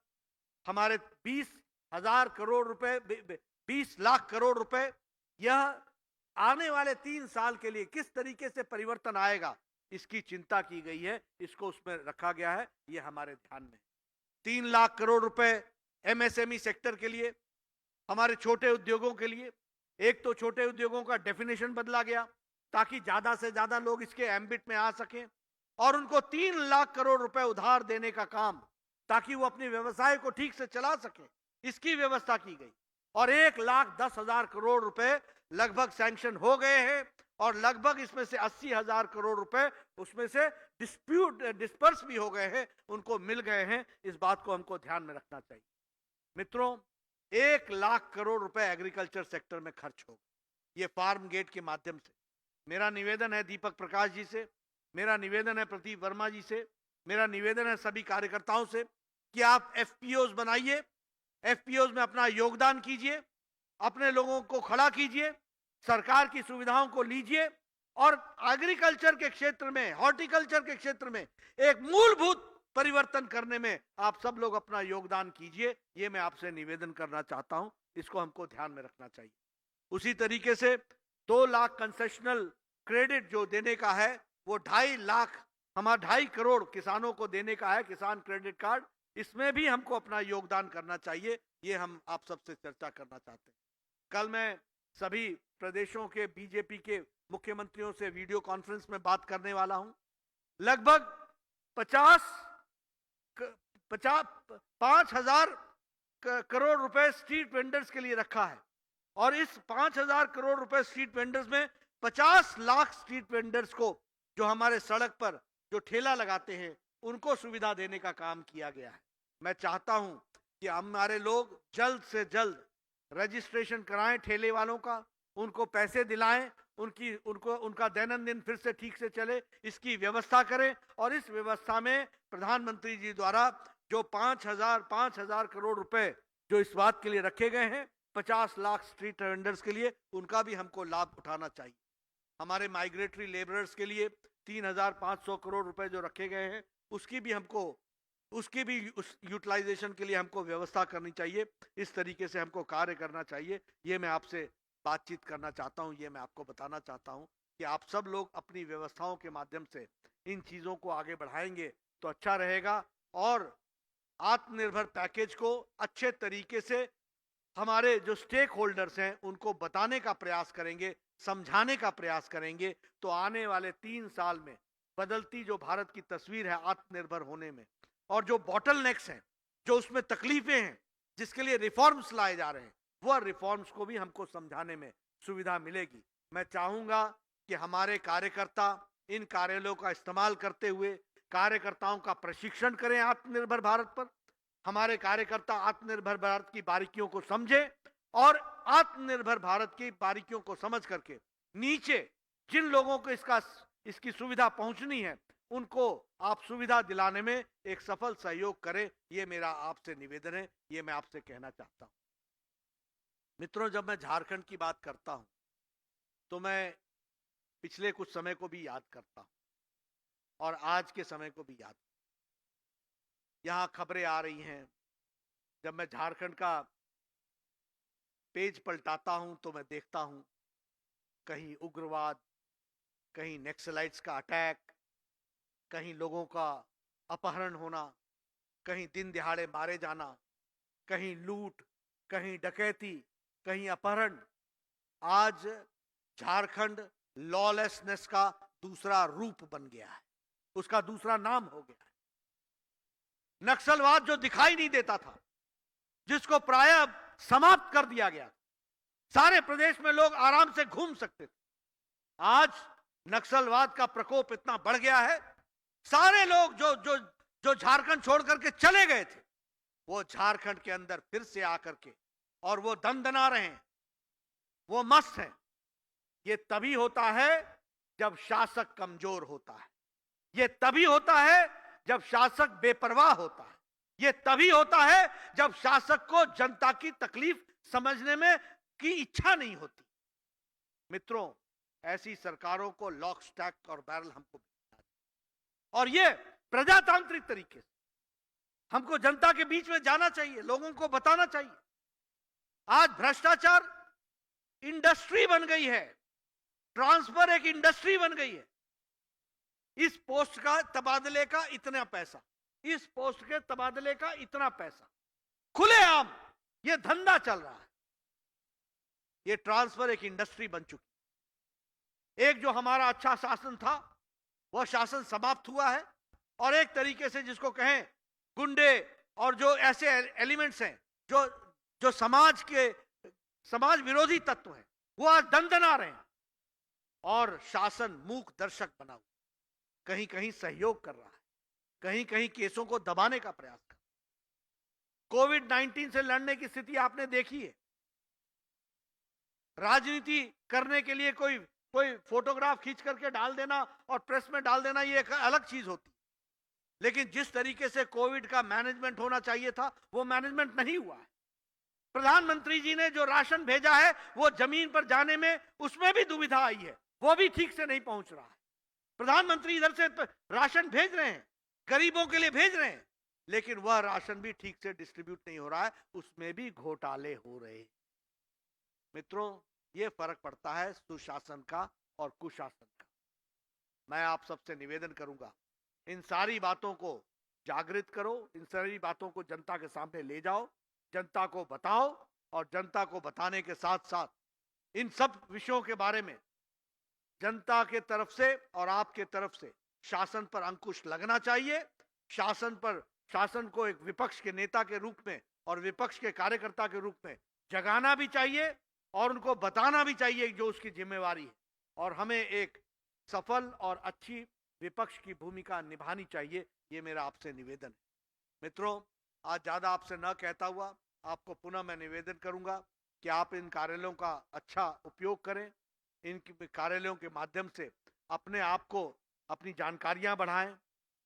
हमारे 20,000 करोड़ रुपए 20 लाख करोड़ रुपए यह आने वाले 3 साल के लिए किस तरीके से परिवर्तन आएगा इसकी चिंता की गई है, इसको उसमें रखा गया है। यह हमारे ध्यान में 3 लाख करोड़ रुपए एमएसएमई सेक्टर के लिए, हमारे छोटे उद्योगों के लिए, एक तो छोटे उद्योगों का डेफिनेशन बदला गया ताकि ज्यादा से ज्यादा लोग इसके एम्बिट में आ सकें, और उनको 3 लाख करोड़ रुपए उधार देने का काम, ताकि वो अपने व्यवसाय को ठीक से चला सके, इसकी व्यवस्था की गई। और 1,10,000 करोड़ रुपए लगभग सैंक्शन हो गए हैं, और लगभग इसमें से 80,000 करोड़ रुपए उसमें से डिस्पर्स भी हो गए हैं, उनको मिल गए हैं। इस बात को हमको ध्यान में रखना चाहिए। मित्रों, 1 लाख करोड़ रुपए एग्रीकल्चर सेक्टर में खर्च हो, ये फार्म गेट के माध्यम से। मेरा निवेदन है दीपक प्रकाश जी से, मेरा निवेदन है प्रदीप वर्मा जी से, मेरा निवेदन है सभी कार्यकर्ताओं से कि आप एफपीओज बनाइए, एफपीओज में अपना योगदान कीजिए, अपने लोगों को खड़ा कीजिए, सरकार की सुविधाओं को लीजिए, और एग्रीकल्चर के क्षेत्र में, हॉर्टिकल्चर के क्षेत्र में एक मूलभूत परिवर्तन करने में आप सब लोग अपना योगदान कीजिए। ये मैं आपसे निवेदन करना चाहता हूं, इसको हमको ध्यान में रखना चाहिए। उसी तरीके से 2 लाख कंसेशनल क्रेडिट जो देने का है, वो 2.5 लाख, हमारा 2.5 करोड़ किसानों को देने का है, किसान क्रेडिट कार्ड, इसमें भी हमको अपना योगदान करना चाहिए। ये हम आप सबसे चर्चा करना चाहते हैं। कल मैं सभी प्रदेशों के बीजेपी के मुख्यमंत्रियों से वीडियो कॉन्फ्रेंस में बात करने वाला हूं। लगभग 5,000 करोड़ रुपए स्ट्रीट वेंडर्स के लिए रखा है, और इस 5,000 करोड़ रुपए स्ट्रीट वेंडर्स में 50 लाख स्ट्रीट वेंडर्स को, जो हमारे सड़क पर जो ठेला लगाते हैं, उनको सुविधा देने का काम किया गया है। मैं चाहता हूं कि हमारे लोग जल्द से जल्द रजिस्ट्रेशन कराएं ठेले वालों का, उनको पैसे दिलाएं, उनका दैनंदिन फिर से ठीक से चले, इसकी व्यवस्था करें। और इस व्यवस्था में प्रधानमंत्री जी द्वारा जो 5,000 करोड़ रुपए जो इस बात के लिए रखे गए हैं, 50 लाख स्ट्रीट वेंडर्स के लिए, उनका भी हमको लाभ उठाना चाहिए। हमारे माइग्रेटरी लेबरर्स के लिए 3,500 करोड़ रुपए जो रखे गए हैं, उसकी भी उस यूटिलाइजेशन के लिए हमको व्यवस्था करनी चाहिए। इस तरीके से हमको कार्य करना चाहिए। ये मैं आपसे बातचीत करना चाहता हूं, ये मैं आपको बताना चाहता हूं कि आप सब लोग अपनी व्यवस्थाओं के माध्यम से इन चीजों को आगे बढ़ाएंगे तो अच्छा रहेगा। और आत्मनिर्भर पैकेज को अच्छे तरीके से हमारे जो स्टेक होल्डर्स हैं उनको बताने का प्रयास करेंगे, समझाने का प्रयास करेंगे, तो आने वाले 3 साल में बदलती जो भारत की तस्वीर है आत्मनिर्भर होने में, और जो बॉटलनेक्स हैं, जो उसमें तकलीफें हैं, जिसके लिए रिफॉर्म्स लाए जा रहे हैं, वह रिफॉर्म्स को भी हमको समझाने में सुविधा मिलेगी। मैं चाहूंगा कि हमारे कार्यकर्ता इन कार्यालयों का इस्तेमाल करते हुए कार्यकर्ताओं का प्रशिक्षण करें आत्मनिर्भर भारत पर। हमारे कार्यकर्ता आत्मनिर्भर भारत की बारीकियों को समझें, और आत्मनिर्भर भारत की बारीकियों को समझ करके नीचे जिन लोगों को इसकी सुविधा पहुंचनी है, उनको आप सुविधा दिलाने में एक सफल सहयोग करें। ये मेरा आपसे निवेदन है, ये मैं आपसे कहना चाहता हूं। मित्रों, जब मैं झारखंड की बात करता हूं तो मैं पिछले कुछ समय को भी याद करता हूं और आज के समय को भी याद। यहां खबरें आ रही हैं, जब मैं झारखंड का पेज पलटाता हूं तो मैं देखता हूं कहीं उग्रवाद, कहीं नक्सलाइट्स का अटैक, कहीं लोगों का अपहरण होना, कहीं दिन दिहाड़े मारे जाना, कहीं लूट, कहीं डकैती, कहीं अपहरण। आज झारखंड लॉलेसनेस का दूसरा रूप बन गया है, उसका दूसरा नाम हो गया है। नक्सलवाद जो दिखाई नहीं देता था, जिसको प्रायः समाप्त कर दिया गया, सारे प्रदेश में लोग आराम से घूम सकते थे, आज नक्सलवाद का प्रकोप इतना बढ़ गया है, सारे लोग जो झारखंड छोड़ करके चले गए थे, वो झारखंड के अंदर फिर से आकर के और वो दमदना रहे हैं, वो मस्त हैं। ये तभी होता है जब शासक कमजोर होता है, ये तभी होता है जब शासक बेपरवाह होता है, ये तभी होता है जब शासक को जनता की तकलीफ समझने में की इच्छा नहीं होती। मित्रों, ऐसी सरकारों को लॉक, स्टैक और बैरल हमको, और ये प्रजातांत्रिक तरीके से हमको जनता के बीच में जाना चाहिए, लोगों को बताना चाहिए। आज भ्रष्टाचार इंडस्ट्री बन गई है, ट्रांसफर एक इंडस्ट्री बन गई है। इस पोस्ट का तबादले का इतना पैसा, इस पोस्ट के तबादले का इतना पैसा, खुलेआम ये धंधा चल रहा है। ये ट्रांसफर एक इंडस्ट्री बन चुकी। एक जो हमारा अच्छा शासन था वह शासन समाप्त हुआ है, और एक तरीके से जिसको कहें गुंडे और जो ऐसे एलिमेंट्स हैं जो जो समाज विरोधी तत्व हैं, वो आज दंदना रहे हैं, और शासन मूक दर्शक बना हुआ, कहीं कहीं सहयोग कर रहा है, कहीं कहीं केसों को दबाने का प्रयास कर। कोविड-19 से लड़ने की स्थिति आपने देखी है। राजनीति करने के लिए कोई फोटोग्राफ खींच करके डाल देना और प्रेस में डाल देना, ये एक अलग चीज होती, लेकिन जिस तरीके से कोविड का मैनेजमेंट होना चाहिए था वो मैनेजमेंट नहीं हुआ है। प्रधानमंत्री जी ने जो राशन भेजा है वो जमीन पर जाने में उसमें भी दुविधा आई है, वो भी ठीक से नहीं पहुंच रहा है। प्रधानमंत्री इधर से राशन भेज रहे हैं, गरीबों के लिए भेज रहे हैं, लेकिन वह राशन भी ठीक से डिस्ट्रीब्यूट नहीं हो रहा है, उसमें भी घोटाले हो रहे हैं। मित्रों, ये फर्क पड़ता है सुशासन का और कुशासन का। मैं आप सबसे निवेदन करूंगा, इन सारी बातों को जागृत करो, इन सारी बातों को जनता के सामने ले जाओ, जनता को बताओ, और जनता को बताने के साथ साथ इन सब विषयों के बारे में जनता के तरफ से और आपके तरफ से शासन पर अंकुश लगना चाहिए। शासन को एक विपक्ष के नेता के रूप में और विपक्ष के कार्यकर्ता के रूप में जगाना भी चाहिए, और उनको बताना भी चाहिए जो उसकी जिम्मेवारी है, और हमें एक सफल और अच्छी विपक्ष की भूमिका निभानी चाहिए। ये मेरा आपसे निवेदन है। मित्रों, आज ज्यादा आपसे न कहता हुआ आपको पुनः मैं निवेदन करूंगा कि आप इन कार्यालयों का अच्छा उपयोग करें। इन कार्यालयों के माध्यम से अपने आप को, अपनी जानकारियां बढ़ाएं,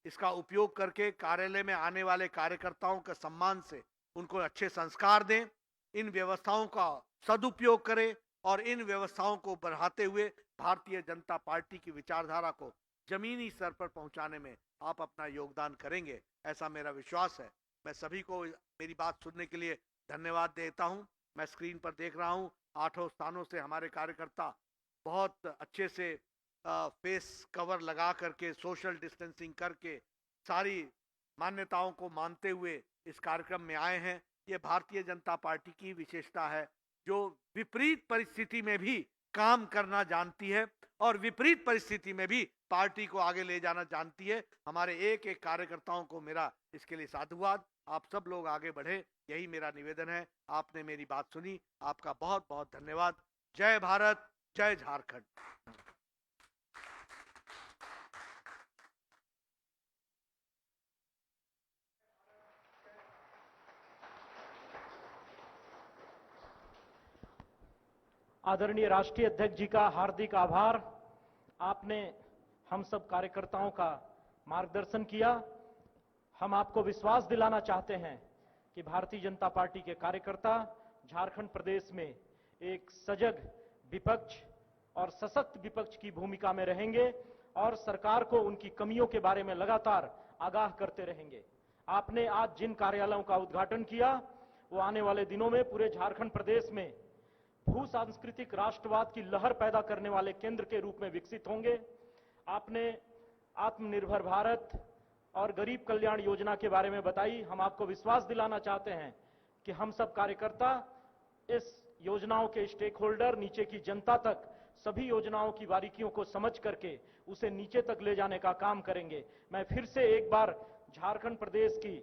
इसका उपयोग करके कार्यालय में आने वाले कार्यकर्ताओं के सम्मान से उनको अच्छे संस्कार दें, इन व्यवस्थाओं का सदुपयोग करें, और इन व्यवस्थाओं को बढ़ाते हुए भारतीय जनता पार्टी की विचारधारा को जमीनी स्तर पर पहुंचाने में आप अपना योगदान करेंगे, ऐसा मेरा विश्वास है। मैं सभी को मेरी बात सुनने के लिए धन्यवाद देता हूं। मैं स्क्रीन पर देख रहा हूं 8 स्थानों से हमारे कार्यकर्ता बहुत अच्छे से फेस कवर लगा करके, सोशल डिस्टेंसिंग करके, सारी मान्यताओं को मानते हुए इस कार्यक्रम में आए हैं। ये भारतीय जनता पार्टी की विशेषता है, जो विपरीत परिस्थिति में भी काम करना जानती है और विपरीत परिस्थिति में भी पार्टी को आगे ले जाना जानती है। हमारे एक एक कार्यकर्ताओं को मेरा इसके लिए साधुवाद। आप सब लोग आगे बढ़े, यही मेरा निवेदन है। आपने मेरी बात सुनी, आपका बहुत बहुत धन्यवाद। जय भारत, जय झारखंड। आदरणीय राष्ट्रीय अध्यक्ष जी का हार्दिक आभार। आपने हम सब कार्यकर्ताओं का मार्गदर्शन किया। हम आपको विश्वास दिलाना चाहते हैं कि भारतीय जनता पार्टी के कार्यकर्ता झारखंड प्रदेश में एक सजग विपक्ष और सशक्त विपक्ष की भूमिका में रहेंगे और सरकार को उनकी कमियों के बारे में लगातार आगाह करते रहेंगे। आपने आज जिन कार्यालयों का उद्घाटन किया वो आने वाले दिनों में पूरे झारखंड प्रदेश में भू सांस्कृतिक राष्ट्रवाद की लहर पैदा करने वाले केंद्र के रूप में विकसित होंगे। आपने आत्मनिर्भर भारत और गरीब कल्याण योजना के बारे में बताई। हम आपको विश्वास दिलाना चाहते हैं कि हम सब कार्यकर्ता इस योजनाओं के स्टेक होल्डर, नीचे की जनता तक सभी योजनाओं की बारीकियों को समझ करके उसे नीचे तक ले जाने का काम करेंगे। मैं फिर से एक बार झारखंड प्रदेश की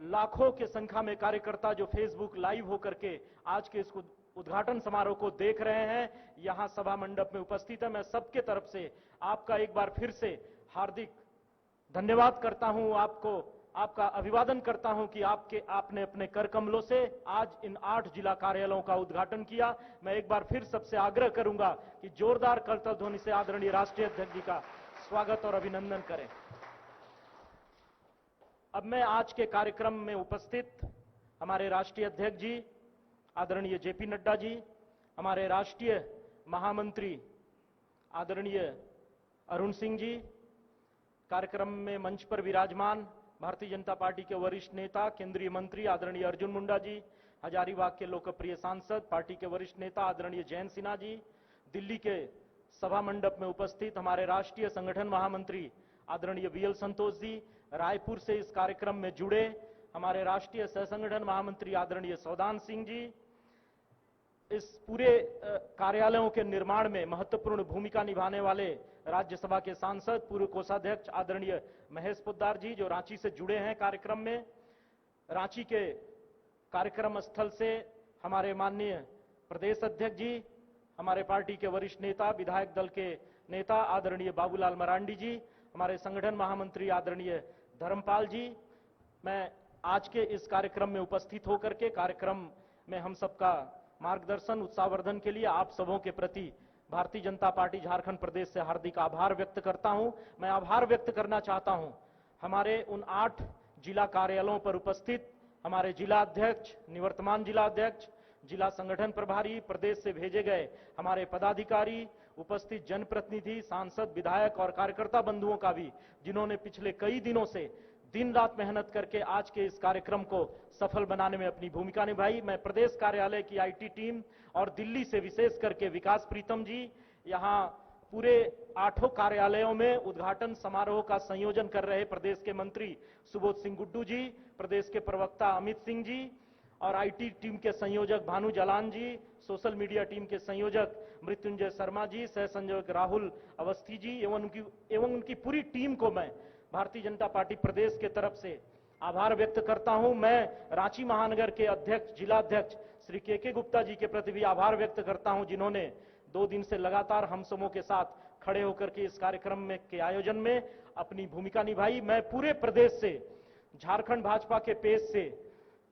लाखों की संख्या में कार्यकर्ता जो फेसबुक लाइव होकर के आज के इस उद्घाटन समारोह को देख रहे हैं, यहां सभा मंडप में उपस्थित है, मैं सबके तरफ से आपका एक बार फिर से हार्दिक धन्यवाद करता हूं। आपका अभिवादन करता हूं कि आपने अपने कर कमलों से आज इन 8 जिला कार्यालयों का उद्घाटन किया। मैं एक बार फिर सबसे आग्रह करूंगा कि जोरदार करतल ध्वनि से आदरणीय राष्ट्रीय अध्यक्ष जी का स्वागत और अभिनंदन करें। अब मैं आज के कार्यक्रम में उपस्थित हमारे राष्ट्रीय अध्यक्ष जी आदरणीय जेपी नड्डा जी, हमारे राष्ट्रीय महामंत्री आदरणीय अरुण सिंह जी, कार्यक्रम में मंच पर विराजमान भारतीय जनता पार्टी के वरिष्ठ नेता केंद्रीय मंत्री आदरणीय अर्जुन मुंडा जी, हजारीबाग के लोकप्रिय सांसद पार्टी के वरिष्ठ नेता आदरणीय जयंत सिन्हा जी, दिल्ली के सभा मंडप में उपस्थित हमारे राष्ट्रीय संगठन महामंत्री आदरणीय वीएल संतोष जी, रायपुर से इस कार्यक्रम में जुड़े हमारे राष्ट्रीय सह संगठन महामंत्री आदरणीय सौदान सिंह जी, इस पूरे कार्यालयों के निर्माण में महत्वपूर्ण भूमिका निभाने वाले राज्यसभा के सांसद पूर्व कोषाध्यक्ष आदरणीय महेश पोद्दार जी, जो रांची से जुड़े हैं कार्यक्रम में। रांची के कार्यक्रम स्थल से हमारे माननीय प्रदेश अध्यक्ष जी, हमारे पार्टी के वरिष्ठ नेता, विधायक दल के नेता आदरणीय बाबूलाल मरांडी जी, हमारे संगठन महामंत्री आदरणीय धर्मपाल जी। मैं आज के इस कार्यक्रम में उपस्थित होकर के कार्यक्रम में हम सबका मार्गदर्शन उत्साहवर्धन के लिए आप सबों के प्रति भारतीय जनता पार्टी झारखंड प्रदेश से हार्दिक आभार व्यक्त करता हूं। मैं आभार व्यक्त करना चाहता हूं हमारे उन 8 जिला कार्यालयों पर उपस्थित हमारे जिला अध्यक्ष, निवर्तमान जिला अध्यक्ष, जिला संगठन प्रभारी, प्रदेश से भेजे गए हमारे पदाधिकारी, उपस्थित जनप्रतिनिधि, सांसद, विधायक और कार्यकर्ता बंधुओं का भी, जिन्होंने पिछले कई दिनों से दिन रात मेहनत करके आज के इस कार्यक्रम को सफल बनाने में अपनी भूमिका निभाई। मैं प्रदेश कार्यालय की आईटी टीम और दिल्ली से विशेष करके विकास प्रीतम जी, यहाँ पूरे 8 कार्यालयों में उद्घाटन समारोह का संयोजन कर रहे प्रदेश के मंत्री सुबोध सिंह गुड्डू जी, प्रदेश के प्रवक्ता अमित सिंह जी और आईटी टीम के संयोजक भानु जालान जी, सोशल मीडिया टीम के संयोजक मृत्युंजय शर्मा जी, सह संयोजक राहुल अवस्थी जी एवं उनकी पूरी टीम को मैं भारतीय जनता पार्टी प्रदेश के तरफ से आभार व्यक्त करता हूं। मैं रांची महानगर के अध्यक्ष, जिला अध्यक्ष श्री के गुप्ता जी के प्रति भी आभार व्यक्त करता हूं, जिन्होंने 2 दिन से लगातार हम सबों के साथ खड़े होकर के इस कार्यक्रम में के आयोजन में अपनी भूमिका निभाई। मैं पूरे प्रदेश से, झारखंड भाजपा के पेज से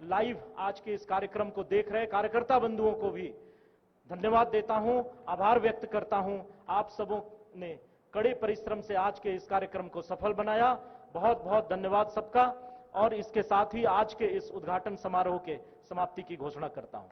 लाइव आज के इस कार्यक्रम को देख रहे कार्यकर्ता बंधुओं को भी धन्यवाद देता हूं, आभार व्यक्त करता हूं। आप सबों ने कड़े परिश्रम से आज के इस कार्यक्रम को सफल बनाया। बहुत बहुत धन्यवाद सबका। और इसके साथ ही आज के इस उद्घाटन समारोह के समाप्ति की घोषणा करता हूं।